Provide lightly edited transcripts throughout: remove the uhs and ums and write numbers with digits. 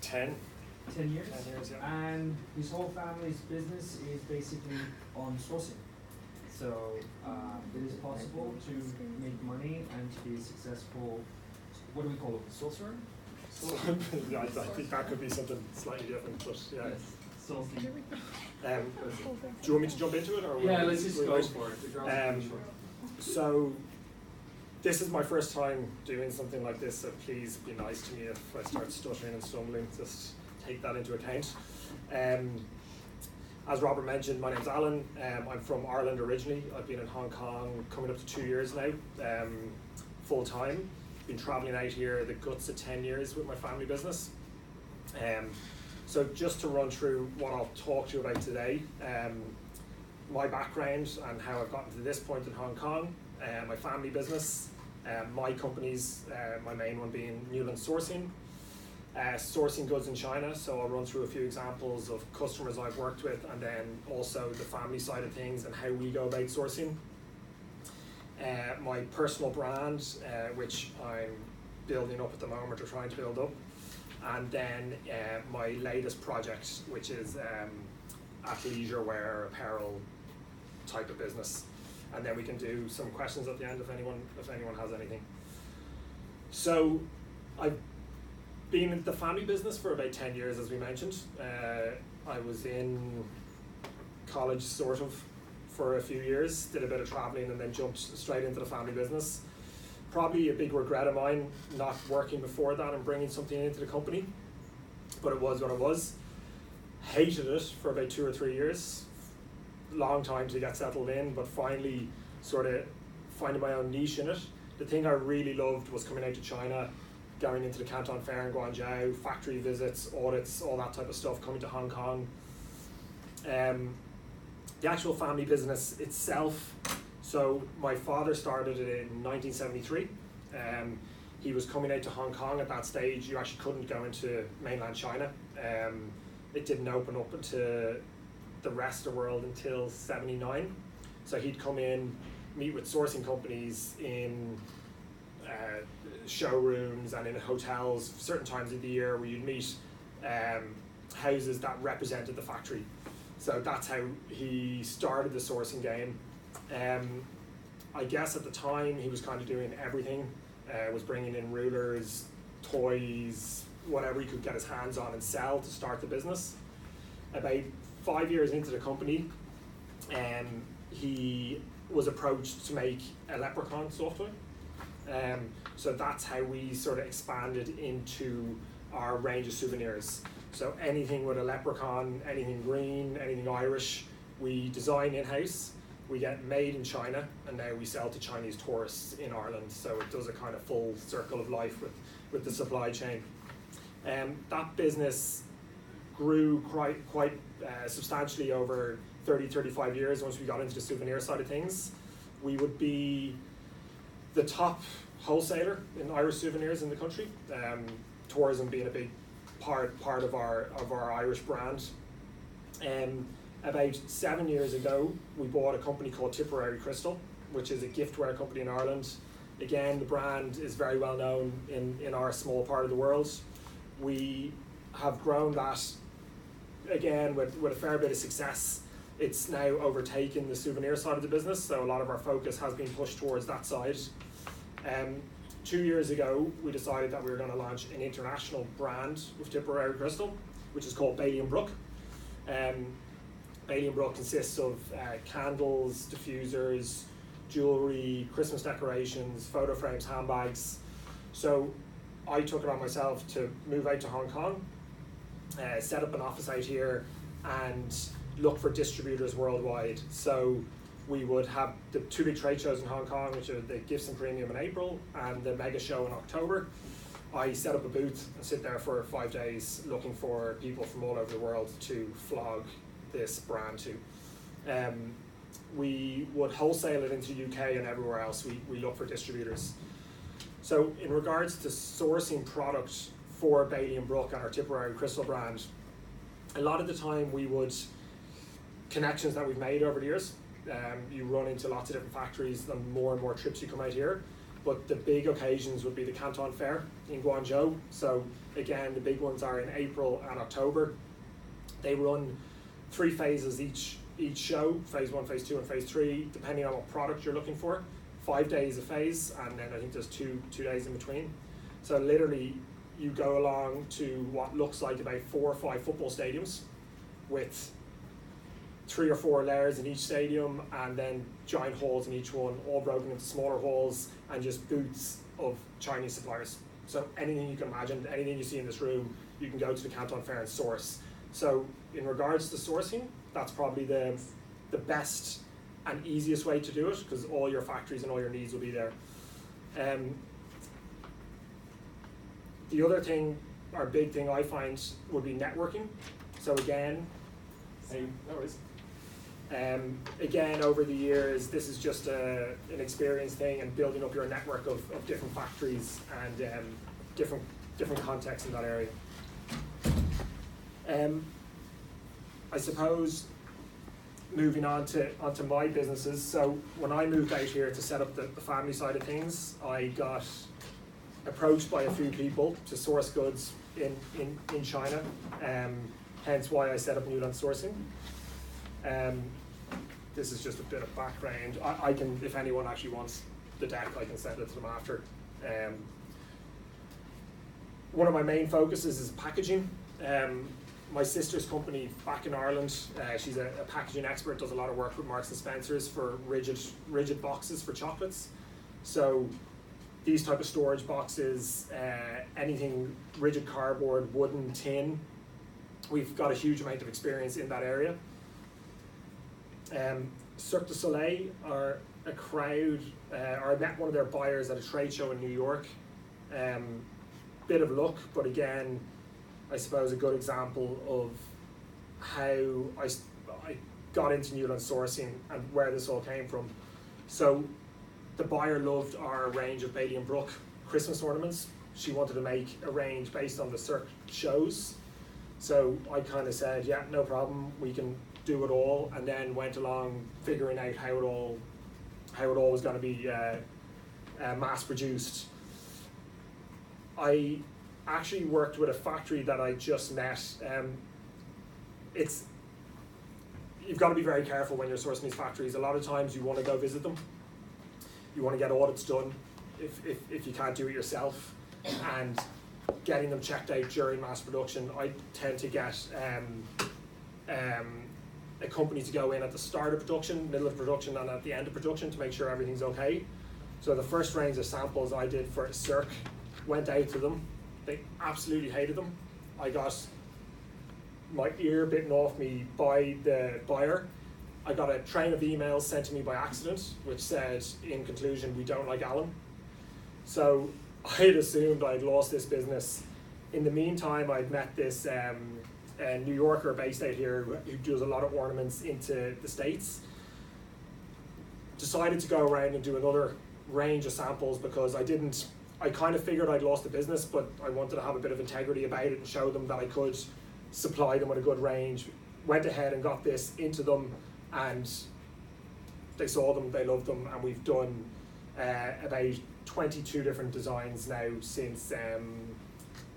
10. 10 years? 10 years, yeah. And his whole family's business is basically on sourcing. So it is possible to make money and to be successful. What do we call it? Sorcerer? Yeah, I think that could be something slightly different, but yeah. Yes. Sourcing. Do you want me to jump into it? Or yeah, let's just go for it. So this is my first time doing something like this, so please be nice to me if I start stuttering and stumbling. Just take that into account. As Robert mentioned, my name's Alan. I'm from Ireland originally. I've been in Hong Kong coming up to 2 years now, full time. Been traveling out here the guts of 10 years with my family business. So just to run through what I'll talk to you about today, my background and how I've gotten to this point in Hong Kong, my family business, my companies, my main one being Newlands Sourcing, sourcing goods in China. So I'll run through a few examples of customers I've worked with, and then also the family side of things and how we go about sourcing. My personal brand, which I'm building up at the moment, or trying to build up, and then my latest project, which is athleisure wear, apparel type of business. And then we can do some questions at the end if anyone has anything. So I've been in the family business for about 10 years, as we mentioned. I was in college sort of for a few years, did a bit of traveling, and then jumped straight into the family business. Probably a big regret of mine not working before that and bringing something into the company, but it was what it was. Hated it for about 2 or 3 years. Long time to get settled in, but finally sort of finding my own niche in it. The thing I really loved was coming out to China, going into the Canton Fair in Guangzhou, factory visits, audits, all that type of stuff, coming to Hong Kong. The actual family business itself, so my father started it in 1973. He was coming out to Hong Kong at that stage. You actually couldn't go into mainland China. It didn't open up into the rest of the world until 79. So he'd come in, meet with sourcing companies in showrooms and in hotels certain times of the year, where you'd meet houses that represented the factory. So that's how he started the sourcing game. I guess at the time he was kind of doing everything, was bringing in rulers, toys, whatever he could get his hands on and sell to start the business. About 5 years into the company, he was approached to make a leprechaun software. So that's how we sort of expanded into our range of souvenirs. So anything with a leprechaun, anything green, anything Irish, we design in-house, we get made in China, and now we sell to Chinese tourists in Ireland. So it does a kind of full circle of life with the supply chain. That business grew quite substantially over 30, 35 years once we got into the souvenir side of things. We would be the top wholesaler in Irish souvenirs in the country, tourism being a big part of our Irish brand. About 7 years ago, we bought a company called Tipperary Crystal, which is a giftware company in Ireland. Again, the brand is very well known in our small part of the world. We have grown that, again, with a fair bit of success. It's now overtaken the souvenir side of the business, so a lot of our focus has been pushed towards that side. 2 years ago, we decided that we were going to launch an international brand with Tipperary Crystal, which is called Bailey & Brook. Bailey & Brook consists of candles, diffusers, jewellery, Christmas decorations, photo frames, handbags. So I took it on myself to move out to Hong Kong, set up an office out here, and look for distributors worldwide. So we would have the 2 big trade shows in Hong Kong, which are the Gifts and Premium in April and the Mega Show in October. I set up a booth and sit there for 5 days looking for people from all over the world to flog this brand to. We would wholesale it into the UK and everywhere else. We look for distributors. So in regards to sourcing product for Bailey & Brook and our Tipperary Crystal brand, a lot of the time we would, connections that we've made over the years, you run into lots of different factories, the more and more trips you come out here, but the big occasions would be the Canton Fair in Guangzhou. So again, the big ones are in April and October. They run 3 phases each show, phase 1, phase 2, and phase 3, depending on what product you're looking for. 5 days a phase, and then I think there's two days in between. So literally, you go along to what looks like about 4 or 5 football stadiums with 3 or 4 layers in each stadium, and then giant halls in each one, all broken into smaller halls, and just booths of Chinese suppliers. So anything you can imagine, anything you see in this room, you can go to the Canton Fair and source. So in regards to sourcing, that's probably the best and easiest way to do it, because all your factories and all your needs will be there. The other thing, or big thing I find, would be networking. So again, again, over the years, this is just an experience thing, and building up your network of different factories and different contexts in that area. I suppose moving on to my businesses. So when I moved out here to set up the family side of things, I got approached by a few people to source goods in China, hence why I set up Newlands Sourcing. This is just a bit of background. I can, if anyone actually wants the deck, I can send it to them after. One of my main focuses is packaging. My sister's company back in Ireland, she's a packaging expert, does a lot of work with Marks and Spencer's for rigid boxes for chocolates. So these type of storage boxes, anything rigid cardboard, wooden, tin, we've got a huge amount of experience in that area. Cirque du Soleil are a crowd, or I met one of their buyers at a trade show in New York. Bit of luck, but again, I suppose a good example of how I got into Newlands Sourcing and where this all came from. So the buyer loved our range of Bailey and Brook Christmas ornaments. She wanted to make a range based on the Cirque shows. So I kind of said, yeah, no problem, we can do it all, and then went along figuring out how it all was going to be mass produced. I actually worked with a factory that I just met. You've got to be very careful when you're sourcing these factories. A lot of times you want to go visit them. You want to get audits done if you can't do it yourself, and getting them checked out during mass production. I tend to get a company to go in at the start of production, middle of production, and at the end of production to make sure everything's okay. So the first range of samples I did for Cirque went out to them. They absolutely hated them. I got my ear bitten off me by the buyer. I got a train of emails sent to me by accident, which said, in conclusion, we don't like Alan. So I had assumed I'd lost this business. In the meantime, I'd met this New Yorker based out here who does a lot of ornaments into the States. Decided to go around and do another range of samples because I kind of figured I'd lost the business, but I wanted to have a bit of integrity about it and show them that I could supply them with a good range. Went ahead and got this into them, and they saw them, they loved them, and we've done about 22 different designs now since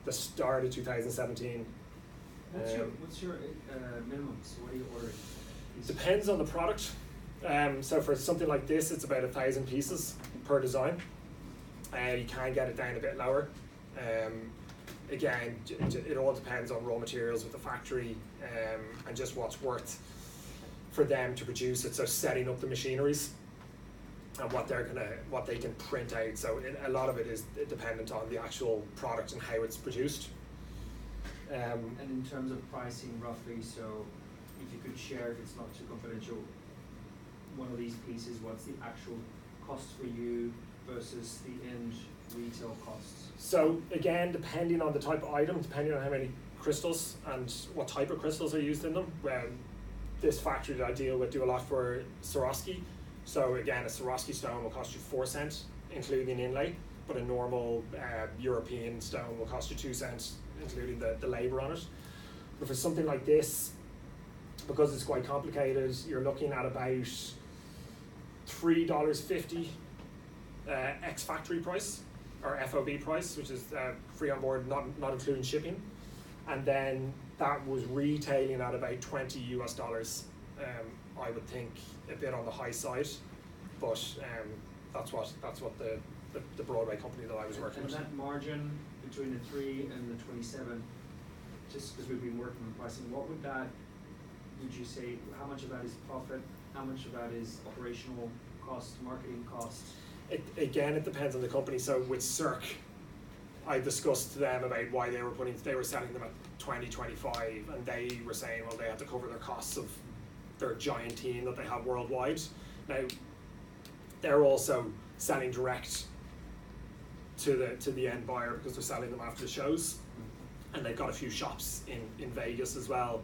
the start of 2017. What's your minimums? What are you ordering? Depends on the product. So for something like this, it's about 1,000 pieces per design. You can get it down a bit lower. Again, it all depends on raw materials with the factory and just what's worth for them to produce it. So setting up the machineries and what they can print out. So a lot of it is dependent on the actual product and how it's produced. And in terms of pricing, roughly, so if you could share, if it's not too confidential, one of these pieces, what's the actual cost for you versus the end retail costs? So again, depending on the type of item, depending on how many crystals and what type of crystals are used in them. This factory that I deal with do a lot for Swarovski. So again, a Swarovski stone will cost you 4 cents, including inlay, but a normal European stone will cost you 2 cents, including the labour on it. But for something like this, because it's quite complicated, you're looking at about $3.50 ex-factory price, or FOB price, which is free on board, not including shipping. And then that was retailing at about $20 US. I would think a bit on the high side, but that's what the Broadway company that I was working with. And that margin between the 3 and the 27, just because we've been working on pricing, what would you say, how much of that is profit, how much of that is operational cost, marketing costs? It depends on the company. So with Cirque, I discussed to them about why they were selling them at 20, 25, and they were saying, well, they had to cover their costs of their giant team that they have worldwide. Now, they're also selling direct to the end buyer because they're selling them after the shows, and they've got a few shops in Vegas as well.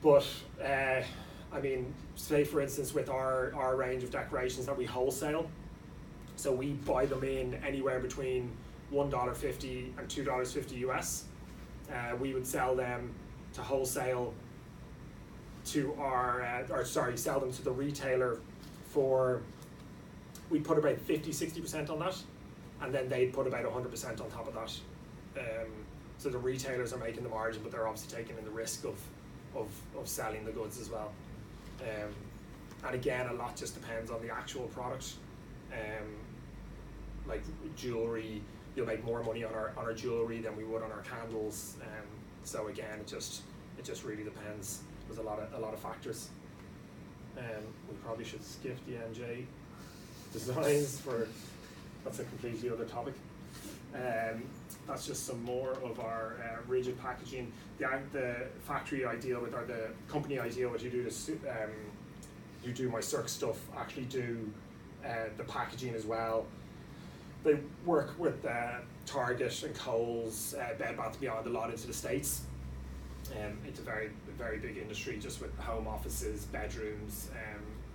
But I mean, say for instance with our range of decorations that we wholesale, so we buy them in anywhere between $1.50 and $2.50 US. We would sell them to wholesale to sell them to the retailer for, we put about 50-60% on that, and then they'd put about 100% on top of that. So the retailers are making the margin, but they're obviously taking in the risk of selling the goods as well. And again, a lot just depends on the actual product. Like jewelry, you'll make more money on our jewelry than we would on our candles. So again, it just really depends. There's a lot of factors. We probably should skip the MJ designs that's a completely other topic. That's just some more of our rigid packaging. The factory I deal with, or the company I deal with, you do my Cirque stuff, actually do the packaging as well. They work with Target and Kohl's, Bed Bath & Beyond, a lot into the States. It's a very, very big industry, just with home offices, bedrooms,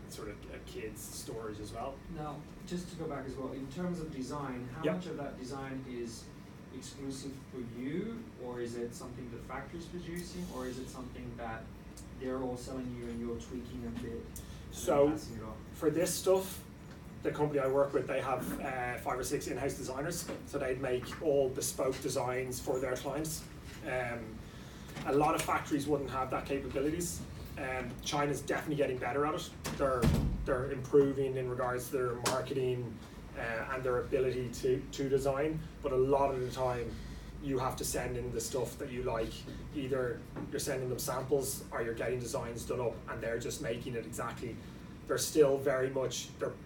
sort of kids storage as well. Now, just to go back as well, in terms of design, how much of that design is exclusive for you, or is it something the factory's producing, or is it something that they're all selling you and you're tweaking a bit? So for this stuff, the company I work with, they have 5 or 6 in-house designers, so they'd make all bespoke designs for their clients. A lot of factories wouldn't have that capabilities. China's definitely getting better at it. They're improving in regards to their marketing and their ability to design, but a lot of the time you have to send in the stuff that you like. Either you're sending them samples or you're getting designs done up and they're just making it exactly. They're still they're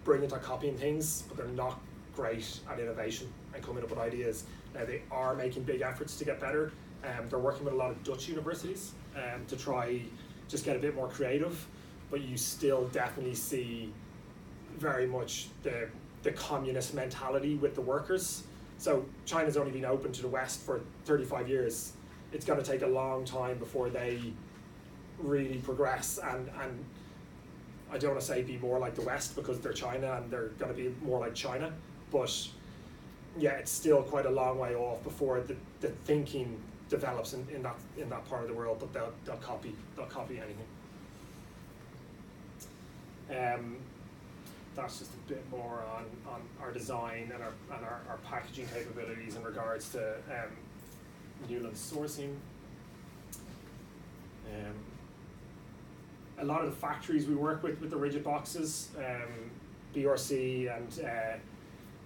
brilliant at copying things, but they're not great at innovation and coming up with ideas. Now they are making big efforts to get better. They're working with a lot of Dutch universities to try just get a bit more creative, but you still definitely see very much the communist mentality with the workers. So China's only been open to the West for 35 years. It's going to take a long time before they really progress, and I don't want to say be more like the West because they're China and they're going to be more like China, but yeah, it's still quite a long way off before the thinking develops in that part of the world, but they'll copy anything. That's just a bit more on our design and our packaging capabilities in regards to Newlands Sourcing. A lot of the factories we work with the rigid boxes, BRC and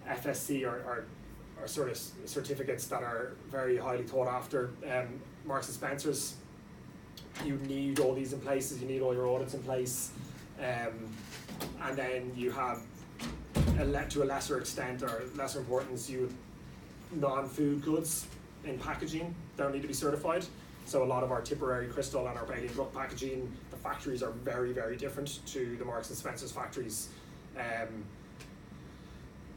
FSC are sort of certificates that are very highly thought after. Marks and Spencer's, you need all these in places, you need all your audits in place, and then you have to a lesser extent or lesser importance, you non-food goods in packaging don't need to be certified. So a lot of our Tipperary Crystal and our Bailey and Brook packaging, the factories are very, very different to the Marks and Spencer's factories.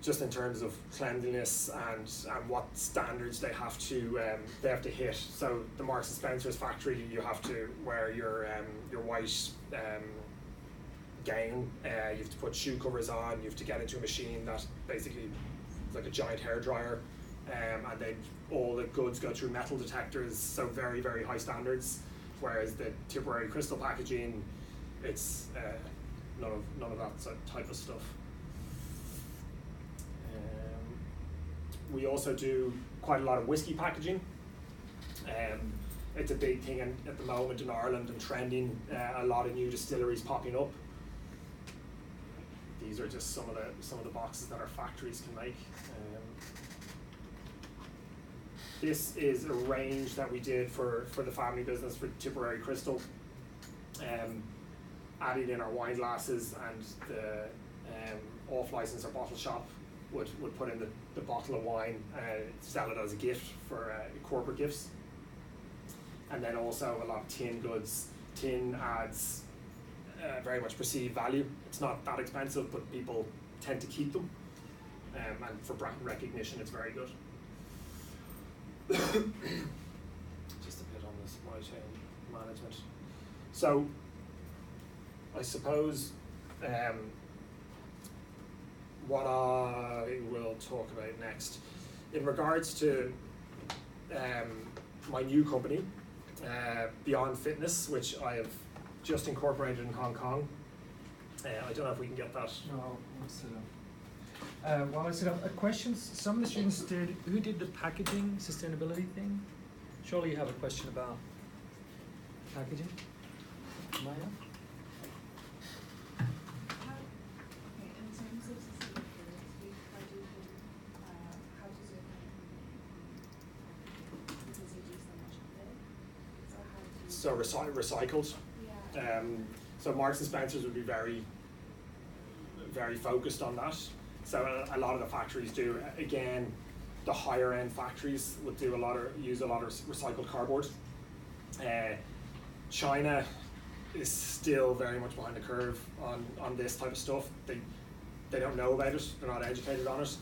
Just in terms of cleanliness and what standards they have to hit. So the Marks and Spencer's factory, you have to wear your white gown. You have to put shoe covers on. You have to get into a machine that basically is like a giant hairdryer, and then all the goods go through metal detectors. So very, very high standards. Whereas the Tipperary Crystal packaging, it's none of that type of stuff. we also do quite a lot of whiskey packaging. It's a big thing at the moment in Ireland and trending. A lot of new distilleries popping up. These are just some of the boxes that our factories can make. This is a range that we did for the family business for Tipperary Crystal. Added in our wine glasses, and the off-license or bottle shop would put in the bottle of wine, sell it as a gift for corporate gifts. And then also a lot of tin goods. Tin adds very much perceived value. It's not that expensive, but people tend to keep them. And for brand recognition, it's very good. Just a bit on the supply chain management. So, I suppose what I will talk about next, in regards to my new company, Beyond Fitnes, which I have just incorporated in Hong Kong. I don't know if we can get that. No, let's set up. While I set up, questions, some of the students did, who did the packaging sustainability thing? Surely you have a question about packaging? Maya? In terms of sustainability, how does your company because you do so much of it? So how do you... Recycled. Yeah. So Marks and Spencers would be very, very focused on that. So a lot of the factories do. Again, the higher end factories would use a lot of recycled cardboard. China is still very much behind the curve on this type of stuff. They don't know about it. They're not educated on it.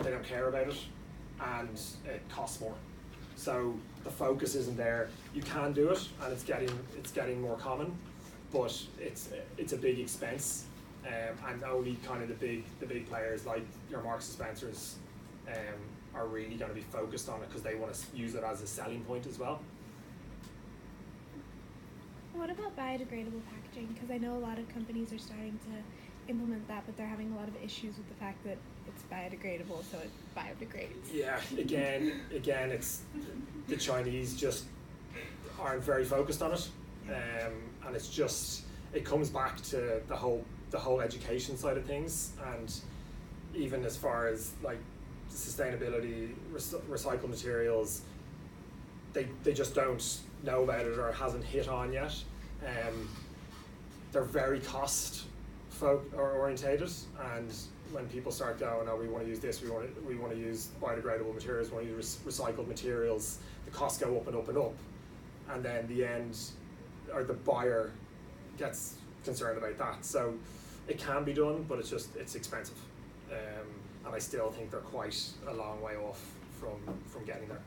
They don't care about it, and it costs more. So the focus isn't there. You can do it, and it's getting more common, but it's a big expense, and only kind of the big players like your Marks and Spencers are really going to be focused on it because they want to use it as a selling point as well. What about biodegradable packaging? Because I know a lot of companies are starting to implement that, but they're having a lot of issues with the fact that it's biodegradable, so it biodegrades. Yeah, again, it's the Chinese just aren't very focused on it, and it comes back to the whole education side of things, and even as far as like sustainability, recycled materials, they just don't know about it or it hasn't hit on yet. They're very cost orientated, and when people start going, oh, we want to use this, we want to use biodegradable materials, we want to use recycled materials, the costs go up and up and up, and then the buyer gets concerned about that. So it can be done, but it's expensive, and I still think they're quite a long way off from getting there.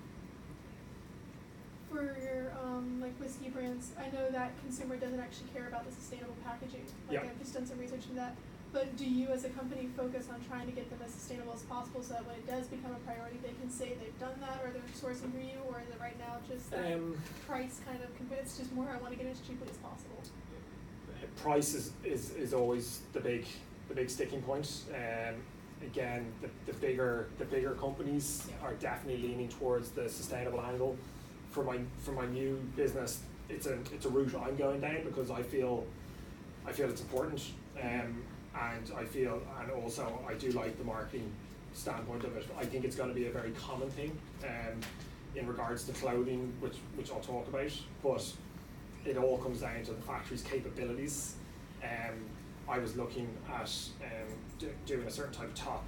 For your like whiskey brands, I know that consumer doesn't actually care about the sustainable packaging. Like, I've just done some research into that. But do you as a company focus on trying to get them as sustainable as possible so that when it does become a priority they can say they've done that, or they're sourcing for you, or is it right now just that price kind of, it's just more I want to get it as cheaply as possible? Price is always the big sticking point. Again, the bigger companies are definitely leaning towards the sustainable angle. For my new business, it's a route I'm going down because I feel it's important, and also I do like the marketing standpoint of it. I think it's going to be a very common thing in regards to clothing, which I'll talk about, but it all comes down to the factory's capabilities. I was looking at doing a certain type of top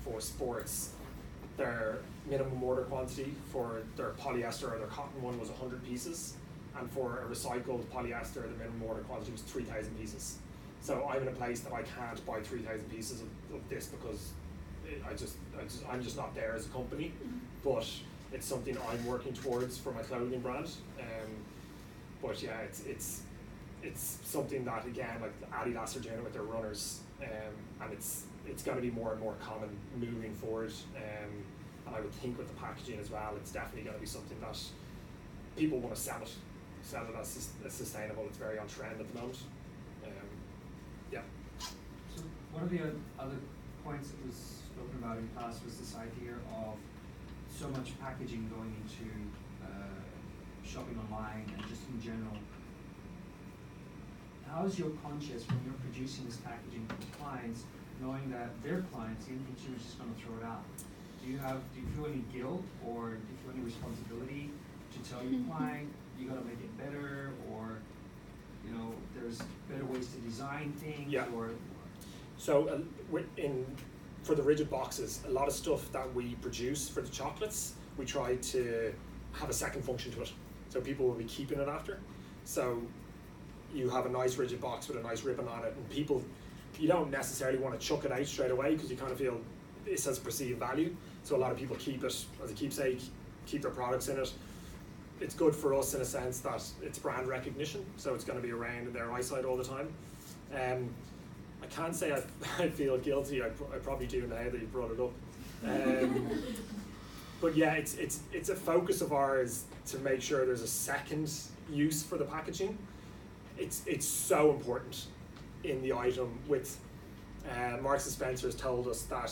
for sports. Their minimum order quantity for their polyester or their cotton one was 100 pieces, and for a recycled polyester the minimum order quantity was 3,000 pieces. So I'm in a place that I can't buy 3,000 pieces of this because I'm just not there as a company, but it's something I'm working towards for my clothing brand. But yeah, it's something that, again, like Adidas are doing it with their runners, and it's going to be more and more common moving forward. And I would think with the packaging as well, it's definitely going to be something that people want to sell it as sustainable. It's very on trend at the moment. So what are the other points that was spoken about in the past was this idea of so much packaging going into shopping online and just in general. How is your conscience when you're producing this packaging for clients, knowing that their clients, the end consumer, is just going to throw it out? Do you feel any guilt, or do you feel any responsibility to tell your client you got to make it better, or there's better ways to design things? Yeah. Or So for the rigid boxes, a lot of stuff that we produce for the chocolates, we try to have a second function to it, so people will be keeping it after. So you have a nice rigid box with a nice ribbon on it, and you don't necessarily want to chuck it out straight away because you kind of feel this has perceived value. So a lot of people keep it as a keepsake, keep their products in it. It's good for us in a sense that it's brand recognition, so it's going to be around in their eyesight all the time. I can't say I feel guilty. I probably do now that you brought it up. But yeah, it's a focus of ours to make sure there's a second use for the packaging. It's so important in the item. With Marks and Spencer has told us that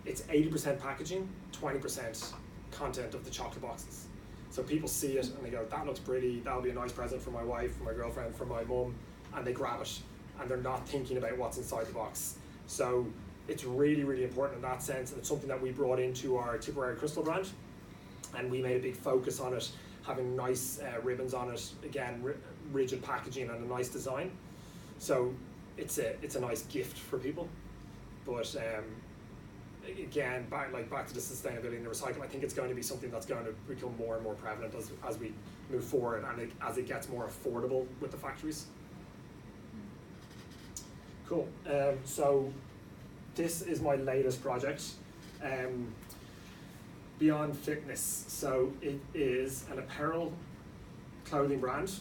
it's 80% packaging, 20% content of the chocolate boxes. So people see it and they go, that looks pretty, that'll be a nice present for my wife, for my girlfriend, for my mum, and they grab it, and they're not thinking about what's inside the box. So it's really, really important in that sense, and it's something that we brought into our Tipperary Crystal brand, and we made a big focus on it, having nice ribbons on it, again, rigid packaging and a nice design. So it's a nice gift for people. But again, back to the sustainability and the recycling, I think it's going to be something that's going to become more and more prevalent as we move forward, and as it gets more affordable with the factories. Cool. So this is my latest project, Beyond Fitness. So it is an apparel clothing brand.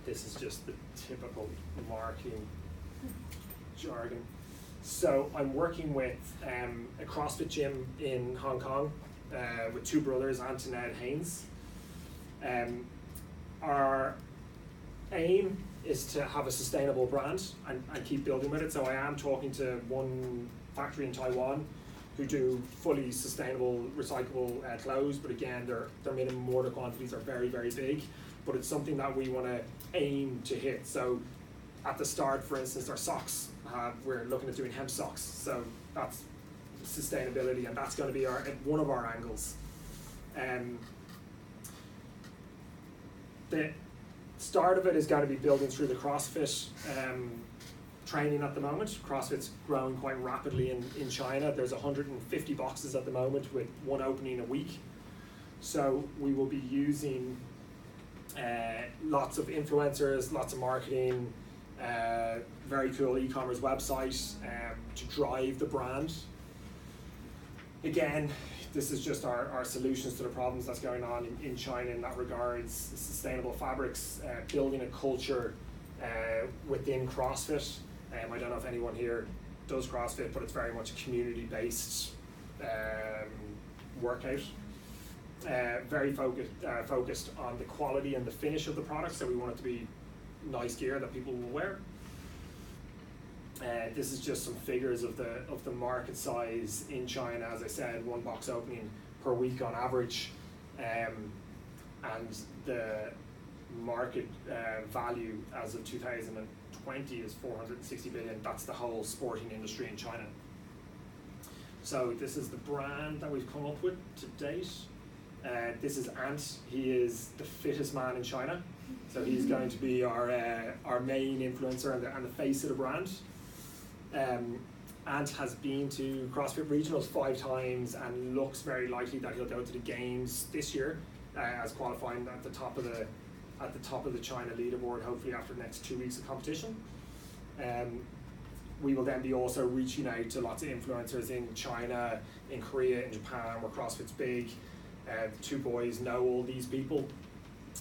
This is just the typical marketing jargon. So I'm working with a CrossFit gym in Hong Kong with two brothers, Ant and Ed Haynes. Our aim is to have a sustainable brand and keep building with it. So I am talking to one factory in Taiwan who do fully sustainable, recyclable clothes, but again, their minimum order quantities are very, very big, but it's something that we want to aim to hit. So at the start, for instance, our socks, we're looking at doing hemp socks, so that's sustainability, and that's going to be one of our angles. The start of it is going to be building through the CrossFit training at the moment. CrossFit's growing quite rapidly in China. There's 150 boxes at the moment with one opening a week. So we will be using lots of influencers, lots of marketing, very cool e-commerce website to drive the brand. Again, this is just our solutions to the problems that's going on in China in that regards. Sustainable fabrics, building a culture within CrossFit. I don't know if anyone here does CrossFit, but it's very much a community-based workout. Very focused on the quality and the finish of the product, so we want it to be nice gear that people will wear. This is just some figures of the market size in China. As I said, one box opening per week on average, and the market value as of 2020 is 460 billion. That's the whole sporting industry in China. So this is the brand that we've come up with to date. This is Ant. He is the fittest man in China. So he's going to be our main influencer and the face of the brand. Ant has been to CrossFit Regionals 5 times and looks very likely that he'll go to the games this year as qualifying at the top of the China leaderboard, hopefully after the next 2 weeks of competition. We will then be also reaching out to lots of influencers in China, in Korea, in Japan, where CrossFit's big. The two boys know all these people,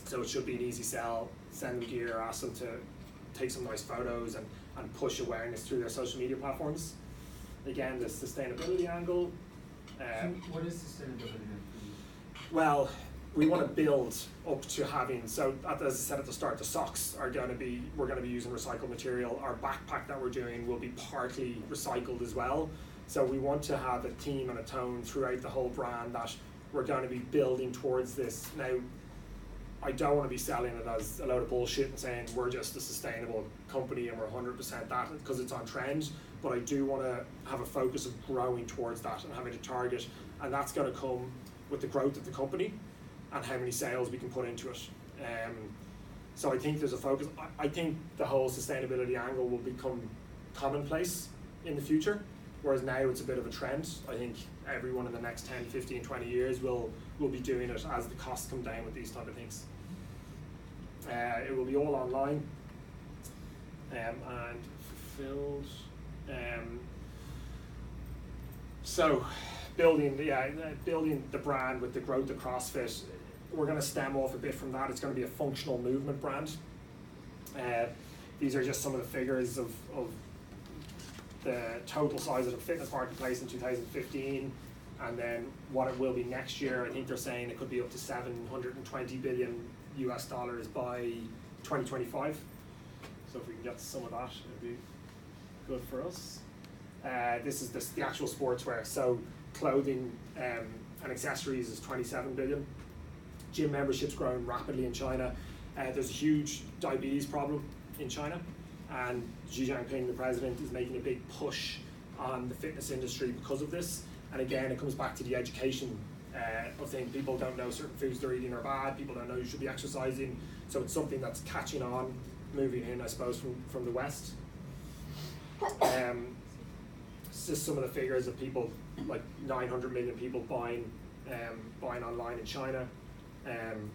so it should be an easy sell. Send them gear, ask them to take some nice photos and push awareness through their social media platforms. Again, the sustainability angle. So what is sustainability then for you? Well, we want to build up to having, so as I said at the start, the socks are going to be, we're going to be using recycled material. Our backpack that we're doing will be partly recycled as well. So we want to have a theme and a tone throughout the whole brand that we're going to be building towards this. Now, I don't want to be selling it as a load of bullshit and saying we're just a sustainable company and we're 100% that because it's on trend, but I do want to have a focus of growing towards that and having a target, and that's going to come with the growth of the company and how many sales we can put into it. So I think there's a focus. I think the whole sustainability angle will become commonplace in the future, whereas now it's a bit of a trend. I think everyone in the next 10, 15, 20 years will be doing it as the costs come down with these type of things. It will be all online and fulfilled. So building the brand with the growth of CrossFit, we're going to stem off a bit from that. It's going to be a functional movement brand. These are just some of the figures of the total size of the fitness marketplace in 2015, and then what it will be next year. I think they're saying it could be up to $720 billion by 2025. So if we can get some of that, it'd be good for us. This is the actual sportswear. So clothing and accessories is 27 billion. Gym memberships growing rapidly in China. There's a huge diabetes problem in China, and Xi Jinping, the president, is making a big push on the fitness industry because of this. And again, it comes back to the education of things. People don't know certain foods they're eating are bad. People don't know you should be exercising. So it's something that's catching on, moving in, I suppose, from the West. It's just some of the figures of people, like 900 million people buying online in China. And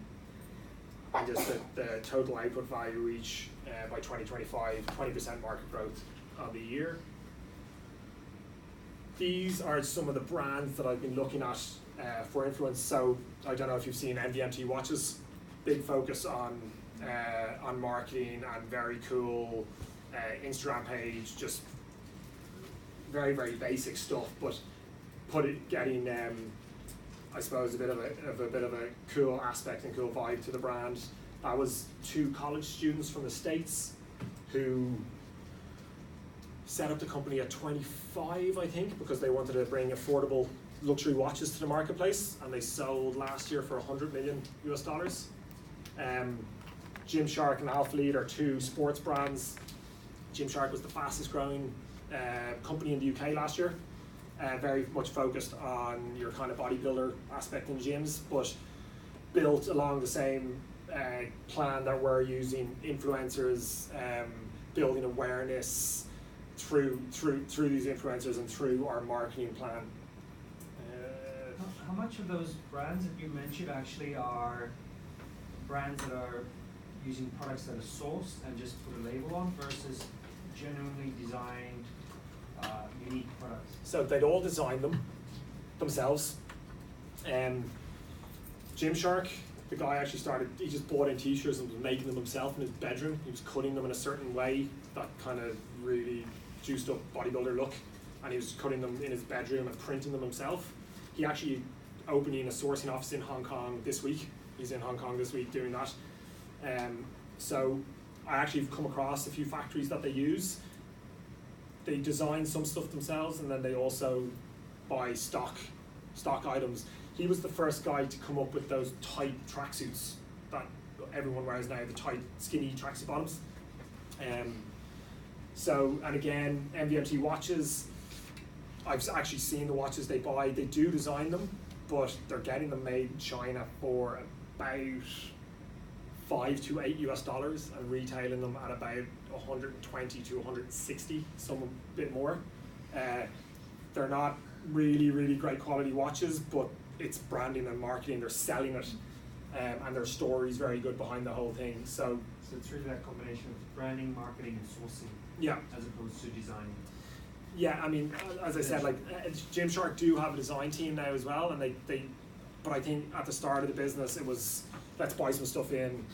just the total output value each by 2025, 20% market growth on the year. These are some of the brands that I've been looking at for influence. So I don't know if you've seen MVMT watches, big focus on marketing and very cool Instagram page, just very, very basic stuff, but getting I suppose a bit of a cool aspect and cool vibe to the brand. That was 2 college students from the States who set up the company at 25, I think, because they wanted to bring affordable luxury watches to the marketplace, and they sold last year for $100 million. Gymshark and Alphalete are 2 sports brands. Gymshark was the fastest growing company in the UK last year. Very much focused on your kind of bodybuilder aspect in gyms, but built along the same plan that we're using influencers, building awareness through these influencers and through our marketing plan. How much of those brands that you mentioned actually are brands that are using products that are sourced and just put a label on versus genuinely designed unique products? So they'd all design them themselves. Gymshark, the guy actually he just bought in t-shirts and was making them himself in his bedroom. He was cutting them in a certain way that kind of really juiced up bodybuilder look, and he was cutting them in his bedroom and printing them himself. He actually opening a sourcing office in Hong Kong this week. He's in Hong Kong this week doing that. So I actually have come across a few factories that they use. They design some stuff themselves, and then they also buy stock items. He was the first guy to come up with those tight tracksuits that everyone wears now, the tight, skinny tracksuit bottoms. And again, MVMT watches, I've actually seen the watches they buy. They do design them, but they're getting them made in China for about $5 to $8 and retailing them at about 120 to 160, some a bit more. They're not really, really great quality watches, but it's branding and marketing. They're selling it, and their story is very good behind the whole thing. So it's really that combination of branding, marketing, and sourcing. Yeah. As opposed to designing. Yeah, I mean, as I said, like Gymshark do have a design team now as well, and but I think at the start of the business it was, let's buy some stuff in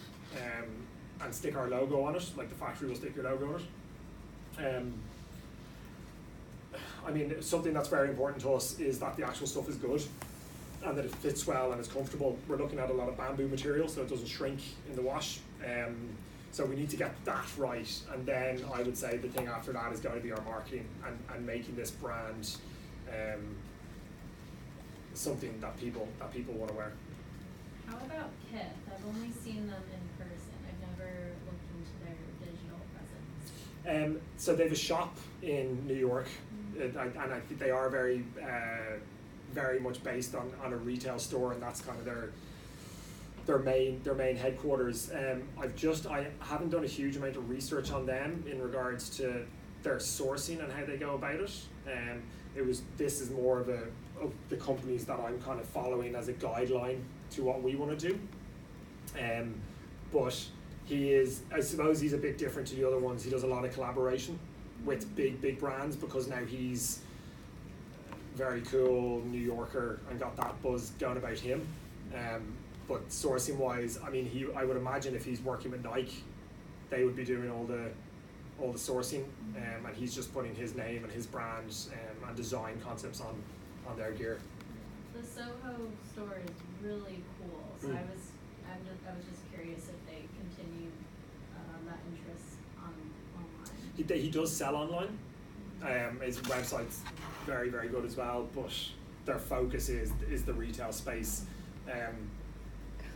and stick our logo on it, like the factory will stick your logo on it. I mean, something that's very important to us is that the actual stuff is good. and that it fits well and it's comfortable. We're looking at a lot of bamboo material so it doesn't shrink in the wash. So we need to get that right, and then I would say the thing after that is going to be our marketing and making this brand something that people want to wear. How about Kith? I've only seen them in person. I've never looked into their digital presence. So they have a shop in New York, and I think they are very much based on a retail store, and that's kind of their main headquarters. I haven't done a huge amount of research on them in regards to their sourcing and how they go about it. This is more of the companies that I'm kind of following as a guideline to what we want to do. But I suppose he's a bit different to the other ones. He does a lot of collaboration with big brands because now he's very cool New Yorker and got that buzz going about him. But sourcing wise, I mean, I would imagine if he's working with Nike, they would be doing all the sourcing, and he's just putting his name and his brand and design concepts on their gear. The Soho store is really cool. So I was just curious if they continue that interest online. He does sell online. His website's very good as well, but their focus is the retail space.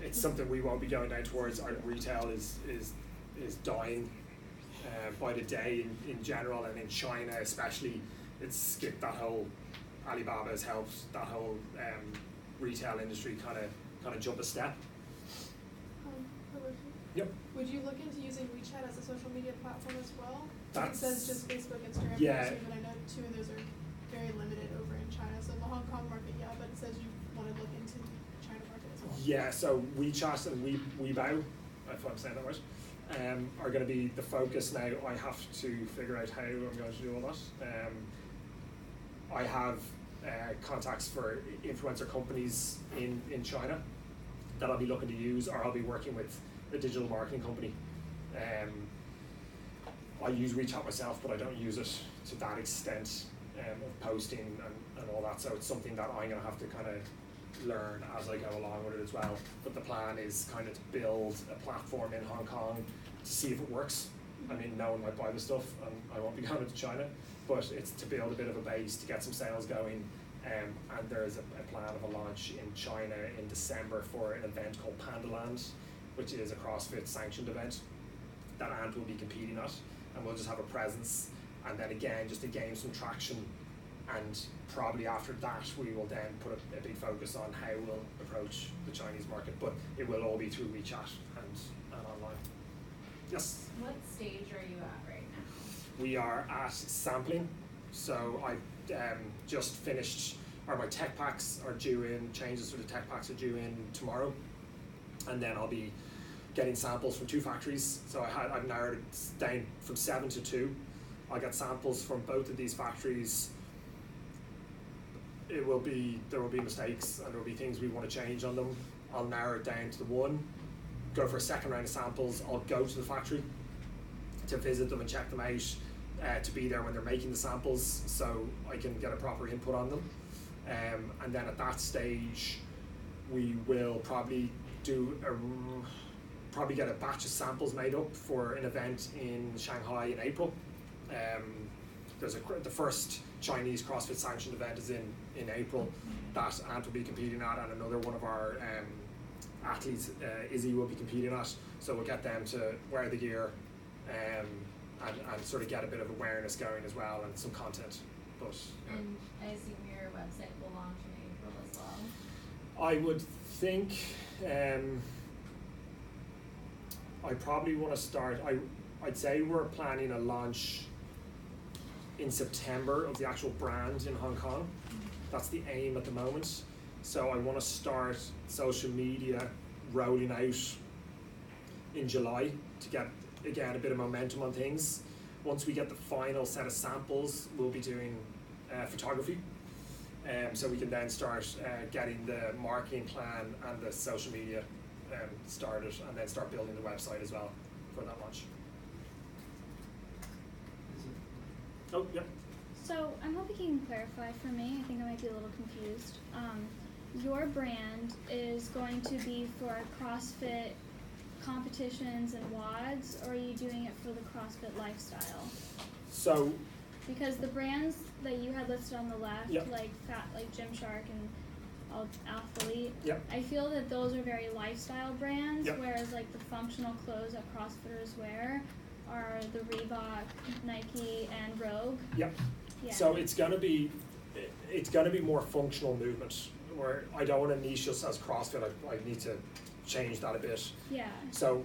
It's something we won't be going down towards. Our retail is dying by the day in general, and in China especially. It's skipped that whole. Alibaba has helped that whole retail industry kind of jump a step. Yep. Would you look into using WeChat as a social media platform as well? It says just Facebook, Instagram, yeah. but I know 2 of those are very limited over in China. So in the Hong Kong market, yeah, but it says you want to look into the China market as well. Yeah, so WeChat and Weibo, if I'm saying that right, are going to be the focus now. I have to figure out how I'm going to do all that. I have contacts for influencer companies in China that I'll be looking to use, or I'll be working with a digital marketing company. I use WeChat myself, but I don't use it to that extent of posting and all that, so it's something that I'm going to have to kind of learn as I go along with it as well. But the plan is kind of to build a platform in Hong Kong to see if it works. I mean, no one might buy the stuff, and I won't be going to China, but it's to build a bit of a base to get some sales going. And there's a plan of a launch in China in December for an event called Pandaland, which is a CrossFit sanctioned event that Ant will be competing at, and we'll just have a presence, and then again just to gain some traction, and probably after that we will then put a big focus on how we'll approach the Chinese market, but it will all be through WeChat and online. Yes? What stage are you at right now? We are at sampling, so I just finished, or my tech packs are due in, changes to the tech packs are due in tomorrow, and then I'll be getting samples from 2 factories. So I've narrowed it down from 7 to 2. I'll get samples from both of these factories. There will be mistakes, and there will be things we want to change on them. I'll narrow it down to the 1, go for a second round of samples. I'll go to the factory to visit them and check them out, to be there when they're making the samples, so I can get a proper input on them. And then at that stage, we will probably get a batch of samples made up for an event in Shanghai in April. The first Chinese CrossFit sanctioned event is in April that Ant will be competing at, and another one of our athletes, Izzy, will be competing at. So we'll get them to wear the gear and sort of get a bit of awareness going as well, and some content. But and I assume your website will launch in April as well. I would think I probably want to start. I'd say we're planning a launch in September of the actual brand in Hong Kong. That's the aim at the moment. So I want to start social media rolling out in July to get, again, a bit of momentum on things. Once we get the final set of samples, we'll be doing photography. So we can then start getting the marketing plan and the social media started, and then start building the website as well for that launch. Oh, yeah. So I'm hoping you can clarify for me. I think I might be a little confused. your brand is going to be for CrossFit competitions and WODs, or are you doing it for the CrossFit lifestyle? So, Because the brands that you had listed on the left, Yep. like Gymshark and Athlete, Yep. I feel that those are very lifestyle brands, Yep. whereas like the functional clothes that CrossFitters wear are the Reebok, Nike, and Rogue. Yep. Yeah. So it's gonna be more functional movement. Where I don't want to niche us as CrossFit. I need to change that a bit. Yeah. So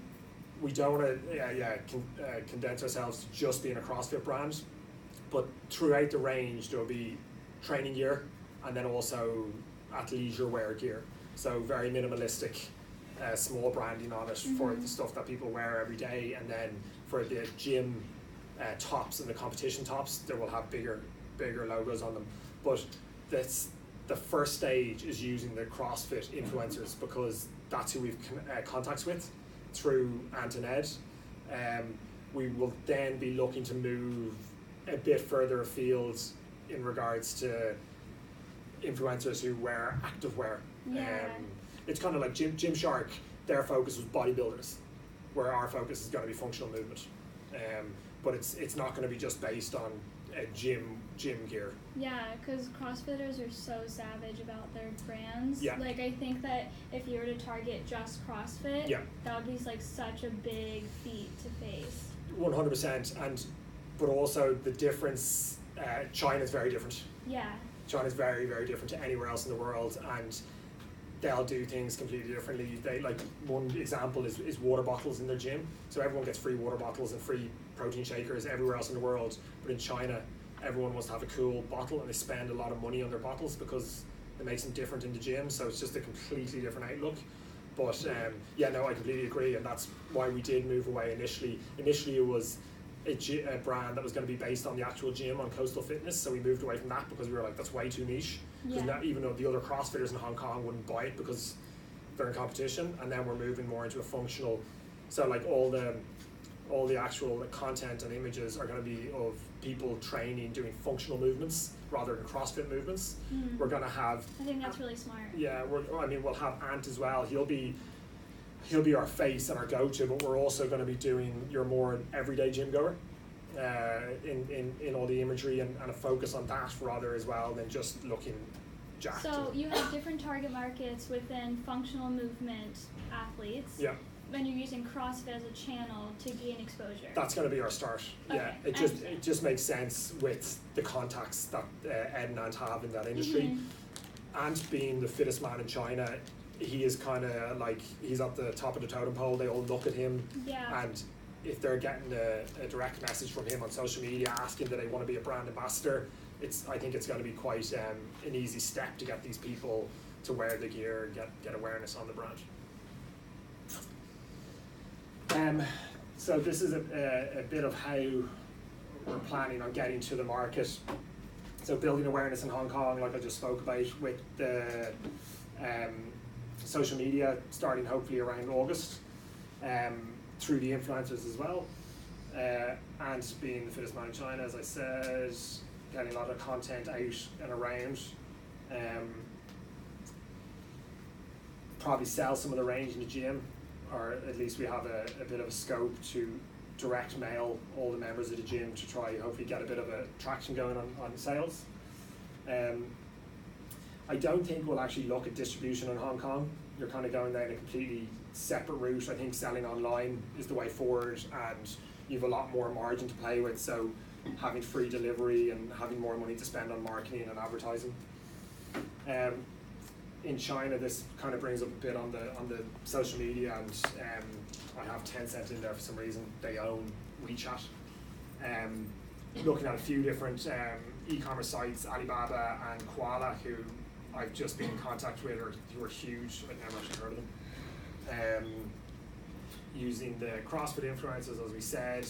we don't want to condense ourselves to just being a CrossFit brand, but throughout the range there will be training gear and then also athleisure wear gear. So very minimalistic, small branding on it for the stuff that people wear every day, and then for the gym tops and the competition tops, there will have bigger logos on them. But the first stage is using the CrossFit influencers because that's who we've contacts with through Ant and Ed. We will then be looking to move a bit further afield in regards to influencers who wear activewear. Yeah. It's kind of like Gymshark, their focus was bodybuilders, where our focus is going to be functional movement. But it's not going to be just based on gym gear. Yeah, because CrossFitters are so savage about their brands. Yeah. Like, I think that if you were to target just CrossFit, Yeah. that would be like such a big feat to face. 100%, but also the difference. China's very different. Yeah. China's very, very different to anywhere else in the world, and they'll do things completely differently. They, like, one example is water bottles in their gym. So everyone gets free water bottles and free protein shakers everywhere else in the world, but in China everyone wants to have a cool bottle and they spend a lot of money on their bottles because it makes them different in the gym. So it's just a completely different outlook. But I completely agree, and that's why we did move away initially. Initially it was a brand that was going to be based on the actual gym, on Coastal Fitness, so we moved away from that because we were like, that's way too niche. Yeah. Even though the other CrossFitters in Hong Kong wouldn't buy it because they're in competition, and then we're moving more into a functional. So like all the actual content and images are going to be of people training, doing functional movements rather than CrossFit movements. We're going to have. I think that's really smart. Yeah, we'll have Ant as well. He'll be our face and our go-to, but we're also going to be doing your more everyday gym goer in all the imagery and a focus on that rather as well than just looking jacked. So you have different target markets within functional movement athletes. Yeah. When you're using CrossFit as a channel to gain exposure. That's going to be our start. Okay, Yeah, it just makes sense with the contacts that Ed and Ant have in that industry. Ant being the fittest man in China, he is kind of like, he's at the top of the totem pole. They all look at him, and if they're getting a direct message from him on social media asking that they want to be a brand ambassador, I think it's going to be quite an easy step to get these people to wear the gear, get awareness on the brand. So this is a bit of how we're planning on getting to the market. So building awareness in Hong Kong, like I just spoke about, with the social media starting hopefully around August, through the influencers as well, and being the fittest man in China, as I said, getting a lot of content out and around. Probably sell some of the range in the gym, or at least we have a bit of a scope to direct mail all the members of the gym to try hopefully get a bit of a traction going on sales. I don't think we'll actually look at distribution in Hong Kong. You're kind of going down a completely separate route. I think selling online is the way forward, and you have a lot more margin to play with, so having free delivery and having more money to spend on marketing and advertising. In China, this kind of brings up a bit on the social media, and I have Tencent in there for some reason. They own WeChat. Looking at a few different e-commerce sites, Alibaba and Koala, who I've just been in contact with, who are huge. I've never actually heard of them. Using the CrossFit influencers, as we said,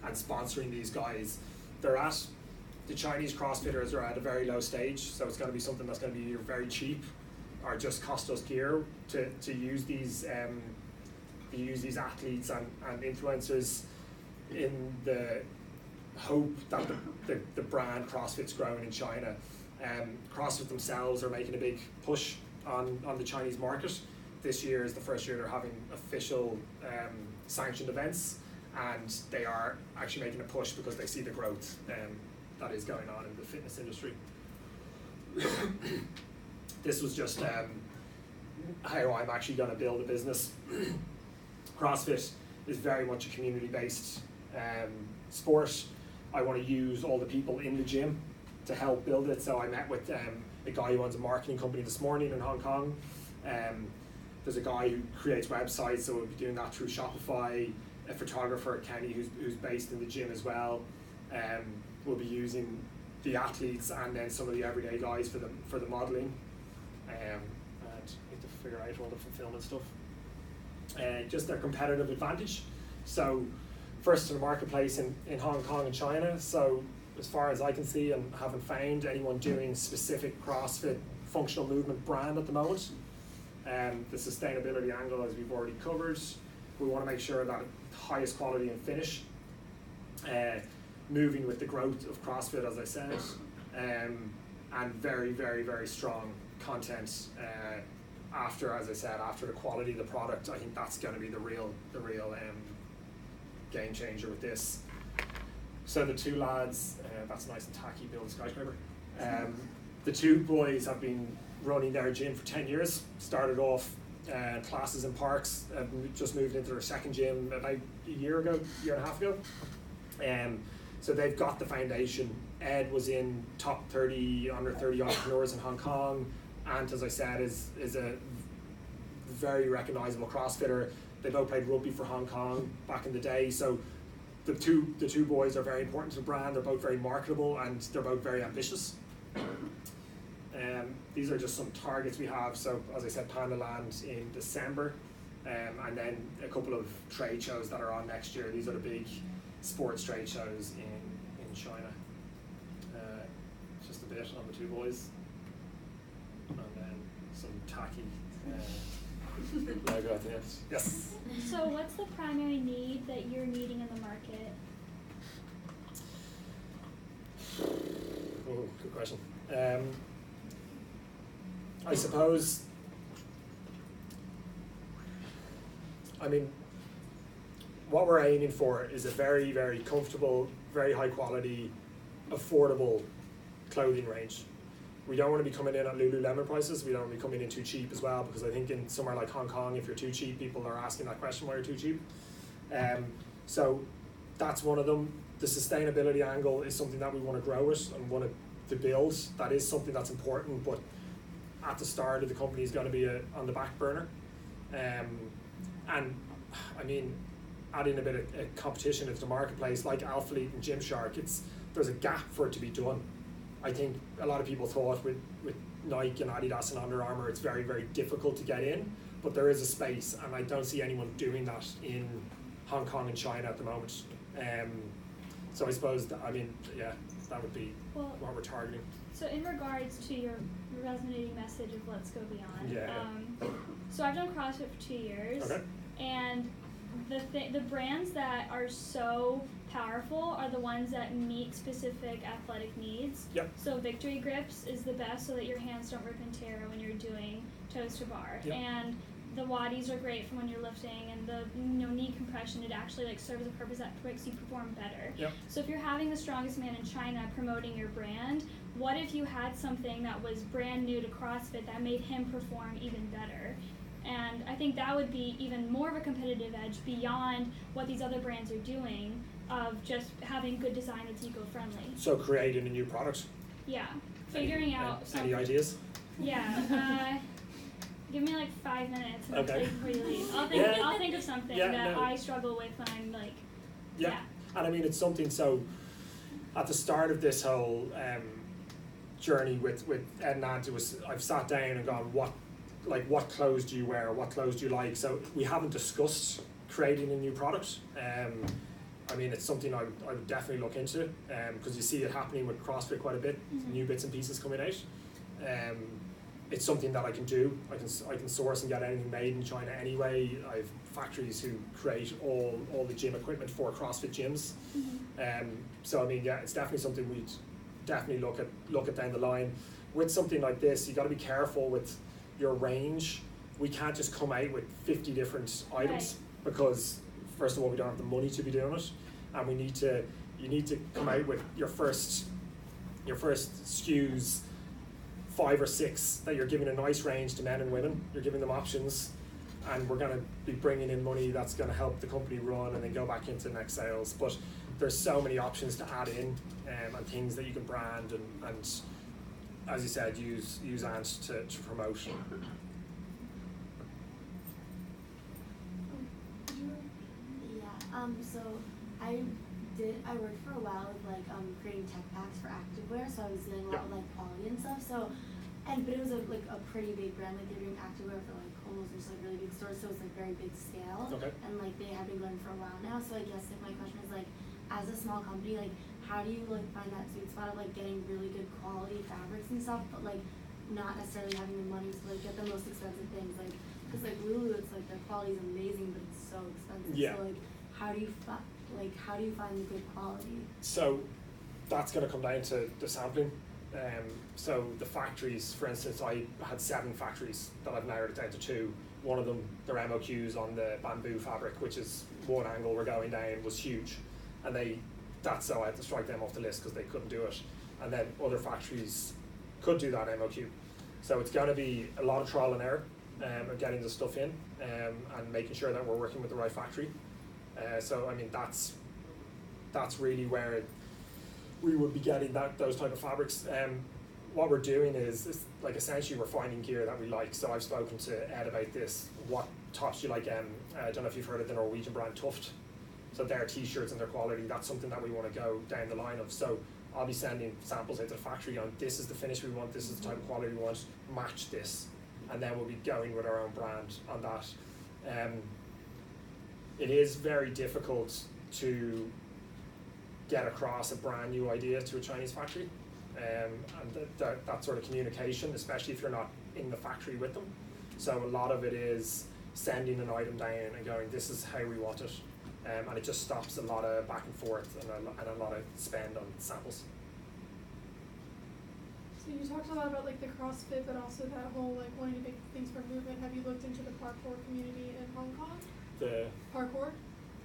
and sponsoring these guys. The Chinese CrossFitters are at a very low stage, so it's going to be something that's going to be either very cheap or just cost us gear to use these athletes and influencers, in the hope that the brand CrossFit's growing in China. CrossFit themselves are making a big push on the Chinese market. This year is the first year they're having official sanctioned events, and they are actually making a push because they see the growth that is going on in the fitness industry. This was just how I'm actually going to build a business. CrossFit is very much a community-based sport. I want to use all the people in the gym to help build it. So I met with a guy who owns a marketing company this morning in Hong Kong. There's a guy who creates websites, so we'll be doing that through Shopify. A photographer, Kenny, who's based in the gym as well. We'll be using the athletes and then some of the everyday guys for the modelling. And need to figure out all the fulfillment stuff. Just their competitive advantage. So first in the marketplace in Hong Kong and China. So as far as I can see, and haven't found anyone doing specific CrossFit functional movement brand at the moment. The sustainability angle, as we've already covered, we want to make sure that highest quality and finish, moving with the growth of CrossFit, as I said, and very, very, very strong content. After the quality of the product, I think that's going to be the real game changer with this. So the two lads, that's nice and tacky, build a skyscraper. The two boys have been running their gym for 10 years. Started off classes in parks, just moved into their second gym about a year and a half ago. So they've got the foundation. Ed was in top 30, under 30 entrepreneurs in Hong Kong. Ant, as I said, is a very recognizable CrossFitter. They both played rugby for Hong Kong back in the day. So the two boys are very important to the brand. They're both very marketable and they're both very ambitious. These are just some targets we have. So as I said, Panda Land in December, and then a couple of trade shows that are on next year. These are the big sports trade shows in China. Just a bit on the two boys, and then some tacky logo at the end. Yes. So what's the primary need that you're needing in the market? Oh, good question. I suppose, what we're aiming for is a very, very comfortable, very high quality, affordable clothing range. We don't want to be coming in at Lululemon prices. We don't want to be coming in too cheap as well, because I think in somewhere like Hong Kong, if you're too cheap, people are asking that question, why you're too cheap. So that's one of them. The sustainability angle is something that we want to grow with and want to build. That is something that's important, but at the start of the company is going to be on the back burner. Adding a bit of competition into the marketplace, like Alphalete and Gymshark, there's a gap for it to be done. I think a lot of people thought with Nike and Adidas and Under Armour, it's very, very difficult to get in, but there is a space, and I don't see anyone doing that in Hong Kong and China at the moment. So I suppose, that would be what we're targeting. So in regards to your resonating message of let's go beyond, so I've done CrossFit for 2 years, okay. And the brands that are so powerful are the ones that meet specific athletic needs. Yep. So Victory Grips is the best so that your hands don't rip and tear when you're doing toes to bar. Yep. And the waddies are great for when you're lifting, and the knee compression, it actually serves a purpose that makes you perform better. Yep. So if you're having the strongest man in China promoting your brand, what if you had something that was brand new to CrossFit that made him perform even better? And I think that would be even more of a competitive edge beyond what these other brands are doing, of just having good design that's eco-friendly. So creating a new product. Yeah, figuring out any ideas? Yeah, give me 5 minutes and I'll tell you before you leave. I'll think of something that I struggle with when I'm And it's something, so at the start of this whole journey with Ed and Ant, I've sat down and gone, what clothes do you wear, what clothes do you like? So we haven't discussed creating a new product. It's something I would definitely look into, because you see it happening with CrossFit quite a bit, new bits and pieces coming out. It's something that I can do. I can source and get anything made in China anyway. I have factories who create all the gym equipment for CrossFit gyms. It's definitely something we'd definitely look at down the line. With something like this, you got to be careful with your range, we can't just come out with 50 different items because first of all we don't have the money to be doing it, and you need to come out with your first SKUs, 5 or 6 that you're giving a nice range to men and women. You're giving them options, and we're going to be bringing in money that's going to help the company run and then go back into next sales. But there's so many options to add in, and things that you can brand and as you said, use Ant to promote. So I worked for a while with like creating tech packs for activewear, so I was doing a lot with like quality and stuff. So, but it was a pretty big brand. Like they're doing activewear for like almost just like really big stores, so it's like very big scale. Okay. And like they have been going for a while now. So I guess if my question is like, as a small company, like how do you like find that sweet spot of like getting really good quality fabrics and stuff, but like not necessarily having the money to like get the most expensive things, like because like Lulu, it's like their quality is amazing, but it's so expensive. Yeah. So like how do you find the good quality? So that's going to come down to the sampling. So the factories, for instance, I had 7 factories that I've narrowed it down to 2. One of them, their MOQs on the bamboo fabric, which is one angle we're going down, was huge, and so I had to strike them off the list because they couldn't do it. And then other factories could do that MOQ. So it's going to be a lot of trial and error of getting the stuff in and making sure that we're working with the right factory. So I mean that's really where we would be getting those type of fabrics. What we're doing is like essentially we're finding gear that we like. So I've spoken to Ed about this. What tops you like? I don't know if you've heard of the Norwegian brand Tuft. So their t-shirts and their quality, that's something that we want to go down the line of. So I'll be sending samples out to the factory on this is the finish we want, this is the type of quality we want, match this, and then we'll be going with our own brand on that. It is very difficult to get across a brand new idea to a Chinese factory, and that sort of communication, especially if you're not in the factory with them. So a lot of it is sending an item down and going, this is how we want it, and it just stops a lot of back and forth and a lot of spend on samples. So you talked a lot about like the CrossFit, but also that whole like wanting to make things for movement. Have you looked into the parkour community in Hong Kong? The parkour?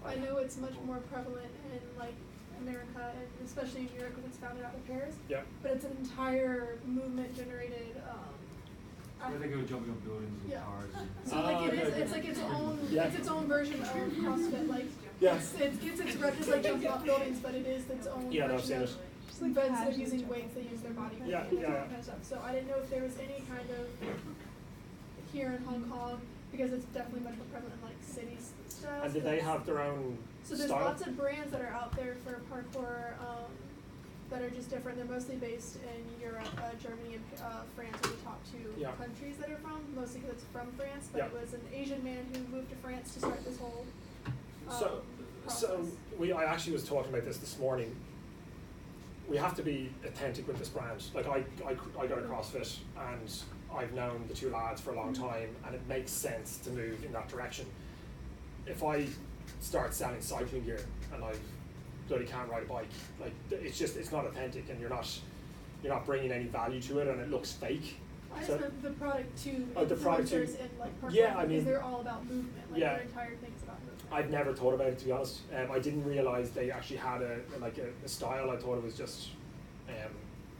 I know it's much more prevalent in like America and especially in Europe because it's founded out of Paris. Yeah. But it's an entire movement generated. Where they go jumping up buildings with cars. So like it's like its own it's its own version of CrossFit. Like it gets its rep just like jumping off buildings, but it is its own version I've seen of it. but instead of using weights, they use their body weight and that kind of stuff. So I didn't know if there was any kind of here in Hong Kong because it's definitely much more prevalent in like cities and stuff. And do they have their own So there's style? lots of brands that are out there for parkour that are just different. They're mostly based in Europe, Germany, and France are the top 2 countries that are from. Mostly because it's from France, but it was an Asian man who moved to France to start this whole process. I actually was talking about this morning. We have to be authentic with this brand. Like I go to CrossFit and I've known the 2 lads for a long time, and it makes sense to move in that direction. If I start selling cycling gear and I bloody can't ride a bike, like it's not authentic, and you're not bringing any value to it, and it looks fake. I just meant the product too. The product too. In like parkour, because they're all about movement. Like their entire thing's about movement. I'd never thought about it, to be honest. I didn't realize they actually had a style. I thought it was just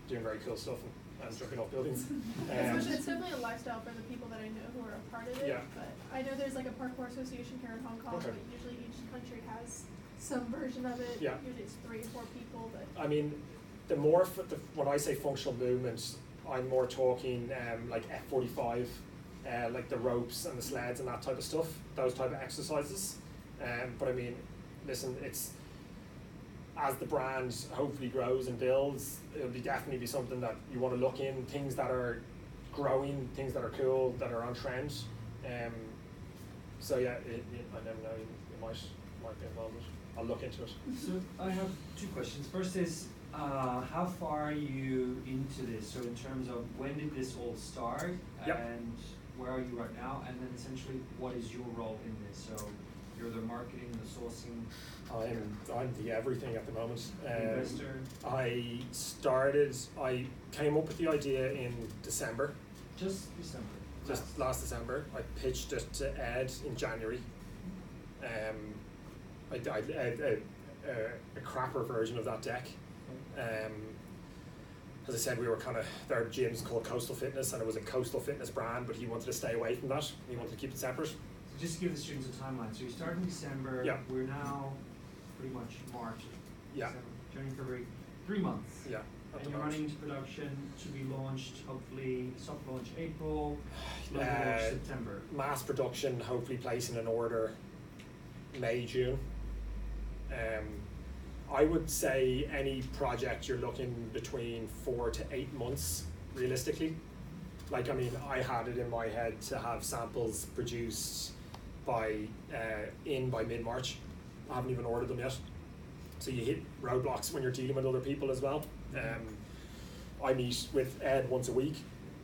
doing very cool stuff and jumping off buildings. It's definitely a lifestyle for the people that I know who are a part of it. Yeah. But I know there's like a parkour association here in Hong Kong, but usually each country has some version of it. Yeah. Usually it's 3 or 4 people. But I mean, when I say functional movement, I'm more talking like F45, like the ropes and the sleds and that type of stuff, those type of exercises. But I mean, listen, it's as the brand hopefully grows and builds, it'll definitely be something that you want to look in, things that are growing, things that are cool, that are on trend. So yeah, I never know, you might be involved with it. I'll look into it. So I have 2 questions. First is, how far are you into this? So in terms of when did this all start, and where are you right now? And then essentially, what is your role in this? So you're the marketing, the sourcing. I'm the everything at the moment. Investor. I came up with the idea in December. Just December. just last December. I pitched it to Ed in January. I did a crapper version of that deck. As I said, we were their gym's called Coastal Fitness, and it was a coastal fitness brand, but he wanted to stay away from that. He wanted to keep it separate. So just to give the students a timeline. So you started in December. Yeah. We're now pretty much March. Yeah. December, January, February. 3 months. Yeah. And you're running into production to be launched, hopefully soft launch April, launch September. Mass production, hopefully placing an order May, June. I would say any project you're looking between 4 to 8 months, realistically. Like, I mean, I had it in my head to have samples produced by mid-March. I haven't even ordered them yet. So you hit roadblocks when you're dealing with other people as well. I meet with Ed once a week,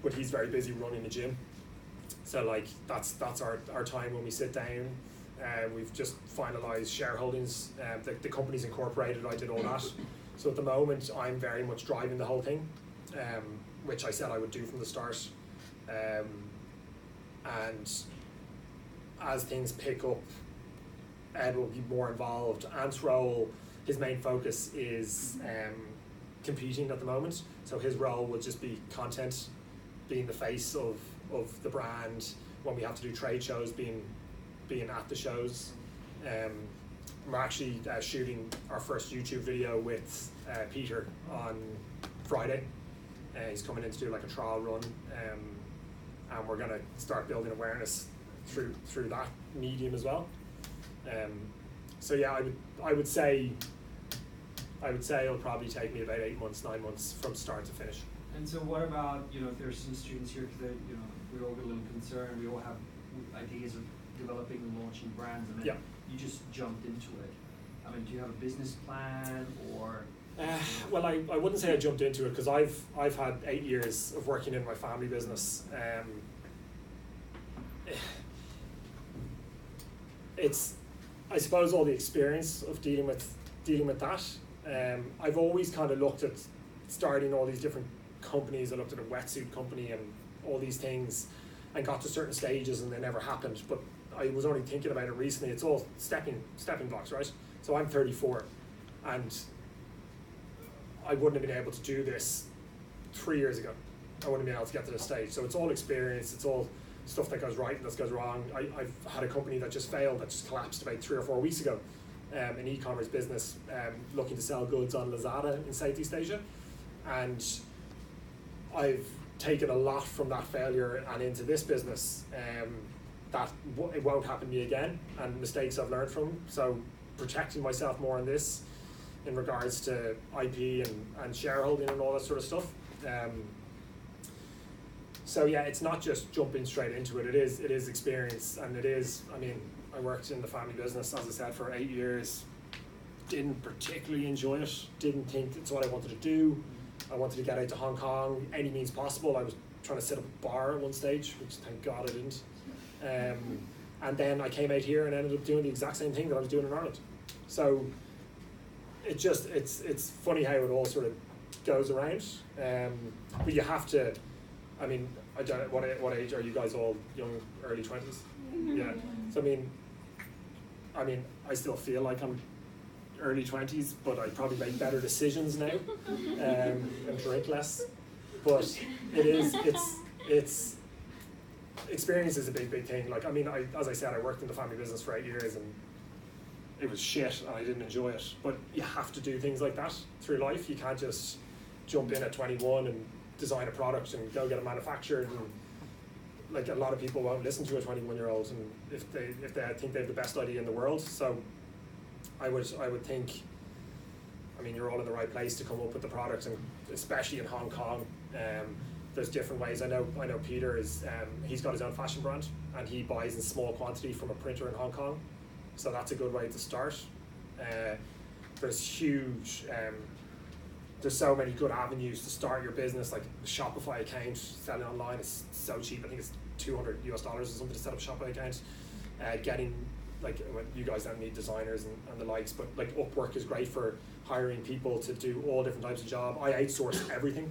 but he's very busy running the gym. So like that's our time when we sit down. We've just finalised shareholdings. The company's incorporated. I did all that. So at the moment, I'm very much driving the whole thing, which I said I would do from the start. And as things pick up, Ed will be more involved. Ant's role, his main focus is competing at the moment. So his role will just be content, being the face of the brand. When we have to do trade shows, being at the shows. We're actually shooting our first YouTube video with Peter on Friday. He's coming in to do like a trial run, and we're gonna start building awareness through that medium as well. So yeah, I would say it'll probably take me about 8 months, 9 months from start to finish. And so what about, if there's some students here today, we all get a little concerned, we all have ideas of developing and launching brands, and then you just jumped into it. I mean, do you have a business plan, or? Well, I wouldn't say I jumped into it, because I've had 8 years of working in my family business. It's, I suppose, all the experience of dealing with that. I've always kind of looked at starting all these different companies. I looked at a wetsuit company and all these things, and got to certain stages and they never happened. But I was only thinking about it recently. It's all stepping blocks, right? So I'm 34, and I wouldn't have been able to do this 3 years ago. I wouldn't have been able to get to this stage. So it's all experience. It's all stuff that goes right and that goes wrong. I've had a company that just failed, that just collapsed about 3 or 4 weeks ago. An e-commerce business looking to sell goods on Lazada in Southeast Asia, and I've taken a lot from that failure and into this business. It won't happen to me again, and mistakes I've learned from. So protecting myself more on this in regards to IP and shareholding and all that sort of stuff. So yeah, it's not just jumping straight into it. It is experience, and it is. I mean, I worked in the family business, as I said, for 8 years. Didn't particularly enjoy it. Didn't think it's what I wanted to do. I wanted to get out to Hong Kong any means possible. I was trying to set up a bar at one stage, which thank God I didn't. And then I came out here and ended up doing the exact same thing that I was doing in Ireland. So it's funny how it all sort of goes around. But you have to. I mean, I don't know, what age are you guys all? Young, early 20s? Yeah. So I mean, I still feel like I'm early 20s, but I probably make better decisions now, and drink less. But it's experience is a big thing. Like, I mean, as I said, I worked in the family business for 8 years, and it was shit, and I didn't enjoy it. But you have to do things like that through life. You can't just jump in at 21 and design a product and go get it manufactured. And like, a lot of people won't listen to a 21-year-old, and if they think they have the best idea in the world. So I would think, I mean, you're all in the right place to come up with the product, and especially in Hong Kong, there's different ways. I know Peter is he's got his own fashion brand, and he buys in small quantity from a printer in Hong Kong, so that's a good way to start. There's huge there's so many good avenues to start your business, like a Shopify account. Selling online is so cheap. I think it's $200 or something to set up a Shopify account. Getting, like, you guys don't need designers and the likes, but like Upwork is great for hiring people to do all different types of job. I outsource everything.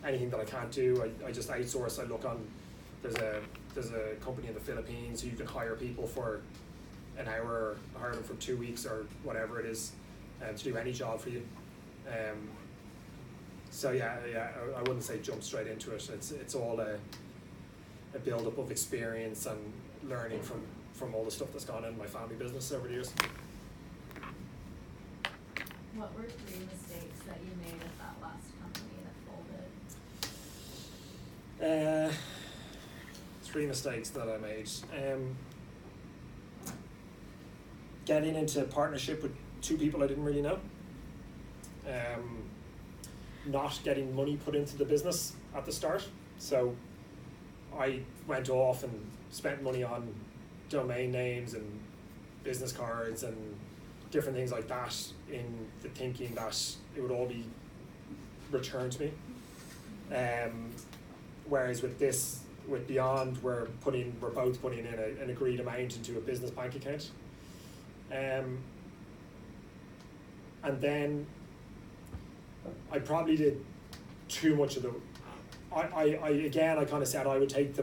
Anything that I can't do, I just outsource. I look on there's a company in the Philippines who you can hire people for an hour, hire them for 2 weeks or whatever it is, to do any job for you. So yeah, I wouldn't say jump straight into it. It's all a build up of experience and learning from all the stuff that's gone in my family business over the years. What were 3 mistakes that you made at that last company that folded? 3 mistakes that I made. Getting into partnership with 2 people I didn't really know. Not getting money put into the business at the start. So I went off and spent money on domain names and business cards and different things like that, in the thinking that it would all be returned to me. Whereas with Beyond, we're both putting in an agreed amount into a business bank account. And then I probably did too much of the. I kind of said I would take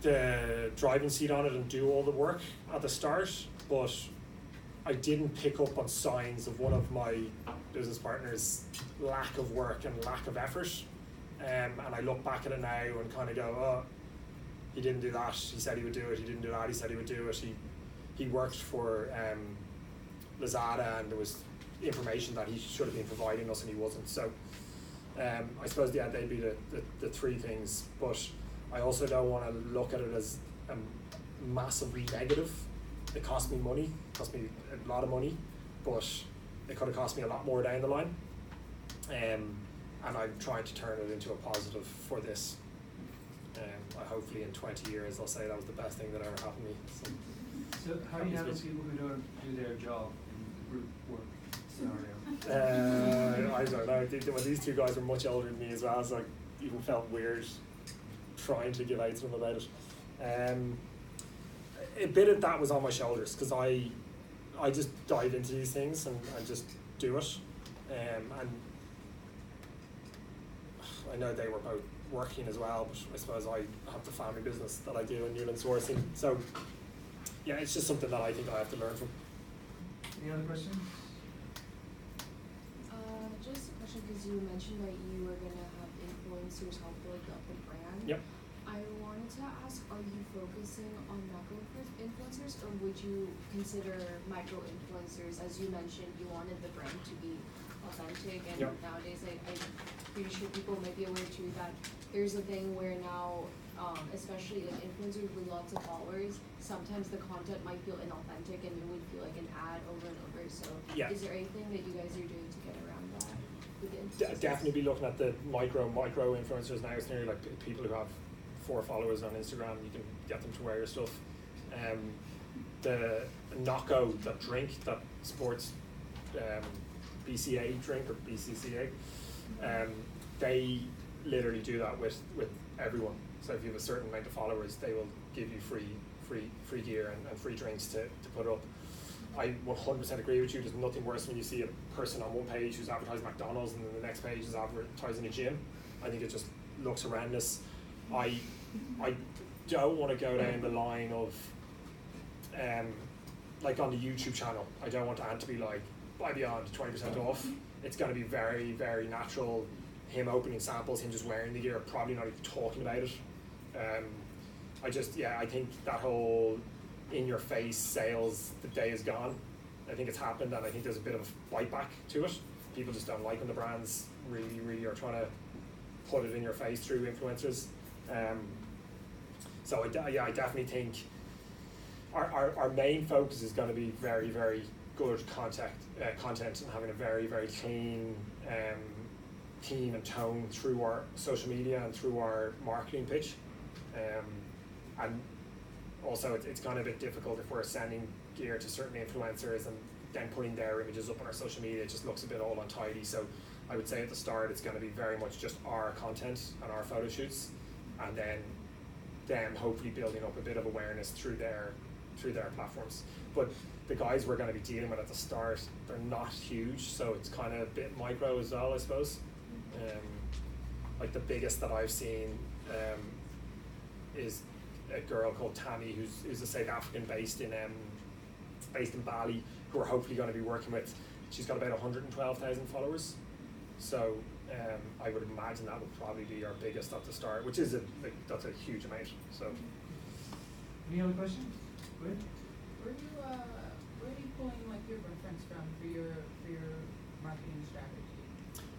the driving seat on it and do all the work at the start, but I didn't pick up on signs of one of my business partners' lack of work and lack of effort. And I look back at it now and kind of go, oh, he didn't do that. He said he would do it. He didn't do that. He said he would do it. He worked for Lazada, and there was information that he should have been providing us and he wasn't. So I suppose they'd be the 3 things. But I also don't want to look at it as massively negative. It cost me money, cost me a lot of money, but it could have cost me a lot more down the line. And I'm trying to turn it into a positive for this. Hopefully in 20 years I'll say that was the best thing that ever happened to me. So how do you handle people who don't do their job in group work scenario? I don't know. Well, these 2 guys were much older than me as well, so I even felt weird trying to give out to them about it. A bit of that was on my shoulders, because I just dive into these things and just do it. And I know they were both working as well, but I suppose I have the family business that I do in Newlands Sourcing. So yeah, it's just something that I think I have to learn from. Any other questions? Just a question, because you mentioned that you were going to have influencers help build up the brand. Yep. I wanted to ask, are you focusing on macro influencers, or would you consider micro influencers? As you mentioned, you wanted the brand to be authentic, and yep. Nowadays I'm pretty sure people might be aware too that there's a thing where now, especially like influencers with lots of followers, sometimes the content might feel inauthentic and it would feel like an ad over and over. So yeah. Is there anything that you guys are doing to get around that? Definitely be looking at the micro influencers now. It's nearly like people who have 4 followers on Instagram. You can get them to wear your stuff. The Nocco, that drink, that sports BCA drink, or BCCA, they literally do that with everyone. So if you have a certain amount of followers, they will give you free gear and free drinks to put up. I 100% agree with you. There's nothing worse when you see a person on one page who's advertising McDonald's and then the next page is advertising a gym. I think it just looks horrendous. I don't want to go down the line of like on the YouTube channel. I don't want Ant to be like, buy Beyond 20% off. It's going to be very, very natural. Him opening samples, him just wearing the gear, probably not even talking about it. I think that whole in-your-face sales, the day is gone. I think it's happened, and I think there's a bit of a bite back to it. People just don't like when the brands really, really are trying to put it in your face through influencers. So I definitely think our main focus is going to be very, very good content and having a very, very clean theme and tone through our social media and through our marketing pitch. And also it's kind of a bit difficult if we're sending gear to certain influencers and then putting their images up on our social media. It just looks a bit all untidy. So I would say at the start it's going to be very much just our content and our photo shoots, and then them hopefully building up a bit of awareness through their platforms. But the guys we're going to be dealing with at the start, they're not huge, so it's kind of a bit micro as well, I suppose. like the biggest that I've seen is a girl called Tammy, who's a South African based in Bali, who we're hopefully going to be working with. She's got about 112,000 followers, so I would imagine that would probably be our biggest at the start, which is that's a huge amount. So, Any other questions? Good. Where are you pulling like your reference from for your marketing strategy?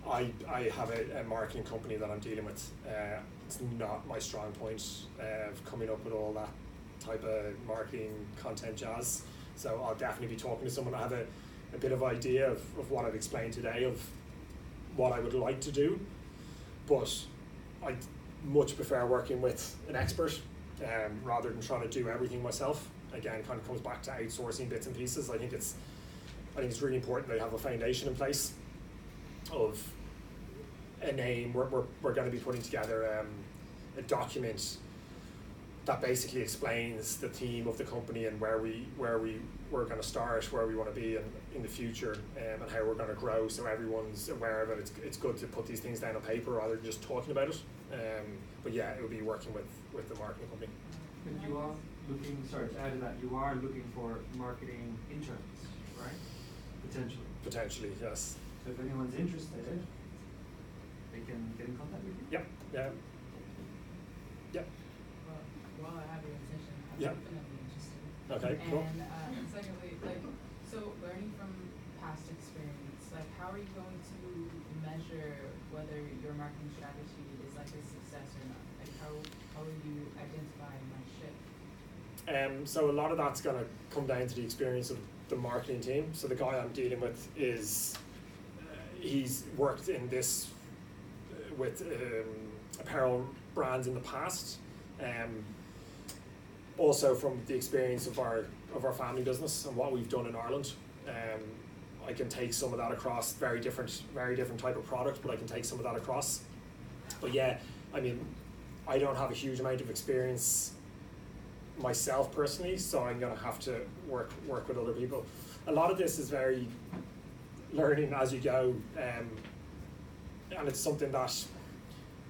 I have a marketing company that I'm dealing with. It's not my strong point of coming up with all that type of marketing content jazz. So I'll definitely be talking to someone. I have a bit of idea of what I've explained today, of what I would like to do, but I much prefer working with an expert rather than trying to do everything myself. Again, it kind of comes back to outsourcing bits and pieces. I think it's really important that you have a foundation in place of a name. We're going to be putting together a document that basically explains the theme of the company and where we're going to start, where we want to be in the future, and how we're going to grow, so everyone's aware of it. It's good to put these things down on paper rather than just talking about it. But yeah, it would be working with the marketing company. But you are looking, sorry to add to that, you are looking for marketing interns, right? Potentially. Potentially, yes. So if anyone's interested, they can get in contact with you? Yeah. While I have your attention, I'm Yeah. definitely interested. Okay, cool. And secondly, like, so learning from past experience, like how are you going to measure whether your marketing strategy is like a success or not? Like how will you identify my shift? So a lot of that's going to come down to the experience of the marketing team. So the guy I'm dealing with is, he's worked in this with apparel brands in the past. Also from the experience of our family business and what we've done in Ireland, I can take some of that across. Very different type of product, but I can take some of that across. But yeah, I mean, I don't have a huge amount of experience myself personally, so I'm going to have to work with other people. A lot of this is very learning as you go, and it's something that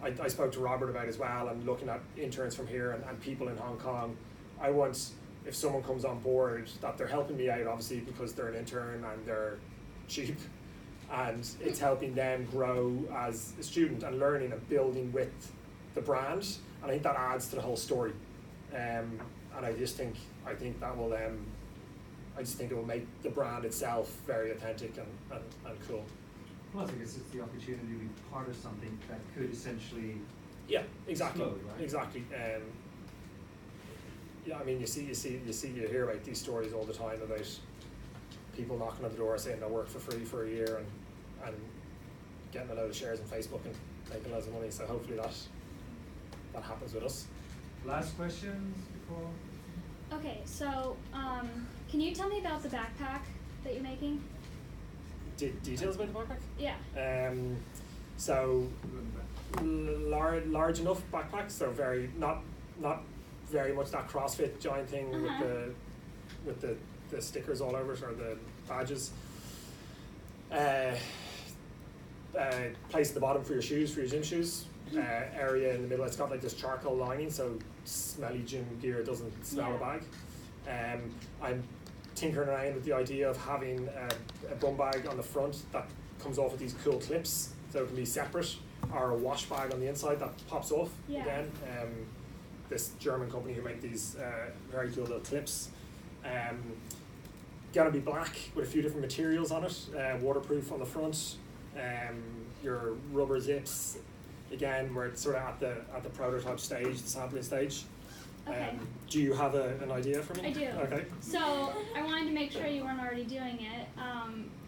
I spoke to Robert about as well, and looking at interns from here and people in Hong Kong. I want, if someone comes on board, that they're helping me out, obviously, because they're an intern and they're cheap, and it's helping them grow as a student and learning and building with the brand. And I think that adds to the whole story. And I think that will I just think it will make the brand itself very authentic and cool. Plus, I guess it's the opportunity to be part of something that could essentially. Yeah, exactly. Explode, right? Exactly. Yeah, I mean, you hear about these stories all the time about people knocking on the door saying they'll work for free for a year and getting a load of shares in Facebook and making loads of money. So hopefully that happens with us. Last questions before? Okay, so can you tell me about the backpack that you're making? Details about the backpack? Yeah. So large enough backpack, so very not very much that CrossFit giant thing with the stickers all over it, or the badges. Place at the bottom for your shoes, for your gym shoes. Area in the middle, it's got like this charcoal lining, so smelly gym gear doesn't smell a bag. I'm tinkering around with the idea of having a bum bag on the front that comes off with these cool clips, so it can be separate, or a wash bag on the inside that pops off again. This German company who make these very cool little clips. Gotta be black with a few different materials on it, waterproof on the front, your rubber zips. Again, we're sort of at the prototype stage, the sampling stage. Okay. Do you have an idea for me? I do. Okay. So I wanted to make sure you weren't already doing it.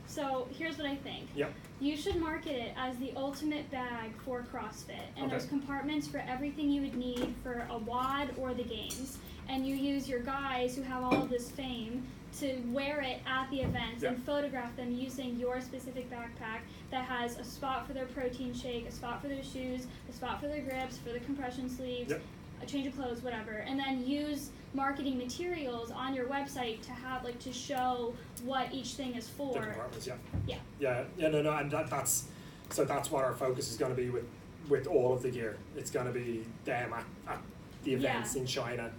So here's what I think. Yep. You should market it as the ultimate bag for CrossFit, and there's compartments for everything you would need for a WOD or the games. And you use your guys who have all of this fame to wear it at the events and photograph them using your specific backpack that has a spot for their protein shake, a spot for their shoes, a spot for their grips, for the compression sleeves, a change of clothes, whatever, and then use marketing materials on your website to have to show what each thing is for. Different departments, and that's what our focus is going to be with all of the gear. It's going to be them at the events in China,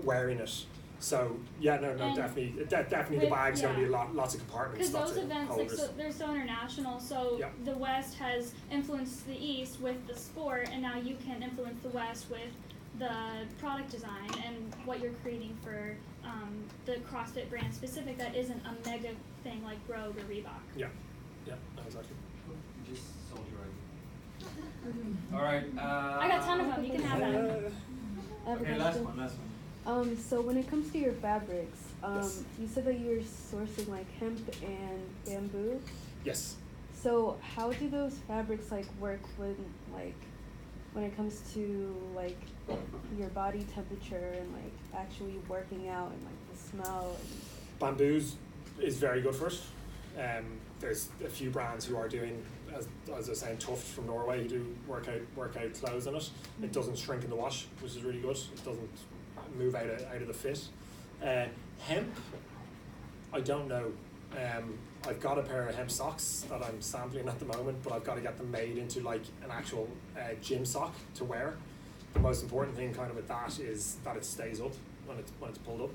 wearing it. So yeah, no, And definitely the with- bag's going to be yeah. lots of compartments, Because lots those of events, like, holders. so, they're so international, so Yeah. the West has influenced the East with the sport, and now you can influence the West with the product design and what you're creating for the CrossFit brand specific that isn't a mega thing like Rogue or Reebok. Yeah, no, exactly. You just sold your idea. Alright, I got a ton of them, you can have them. I have a Okay, question. last one. So when it comes to your fabrics, Yes. you said that you're sourcing like hemp and bamboo. Yes. So how do those fabrics like work when it comes to like your body temperature and like actually working out and like the smell? Bamboos is very good for it. There's a few brands who are doing, as I was saying, Tuft from Norway, who do workout clothes in it. It doesn't shrink in the wash, which is really good. It doesn't move out of the fit. Hemp, I don't know. I've got a pair of hemp socks that I'm sampling at the moment, but I've got to get them made into like an actual gym sock to wear. The most important thing kind of with that is that it stays up when it's pulled up.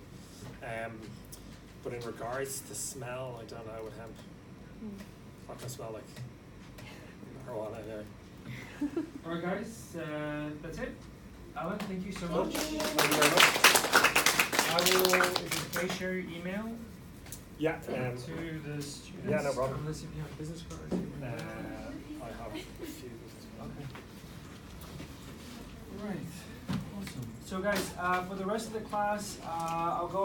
But in regards to smell, I don't know with hemp. It's not gonna smell like marijuana here. Alright guys, that's it. Alan, thank you so much. Thank you very much. I will, if you please share your email Yeah. to the students. Yeah, no problem. Unless if you have business cards. I have a few. Okay. Right. Awesome. So guys, for the rest of the class, I'll go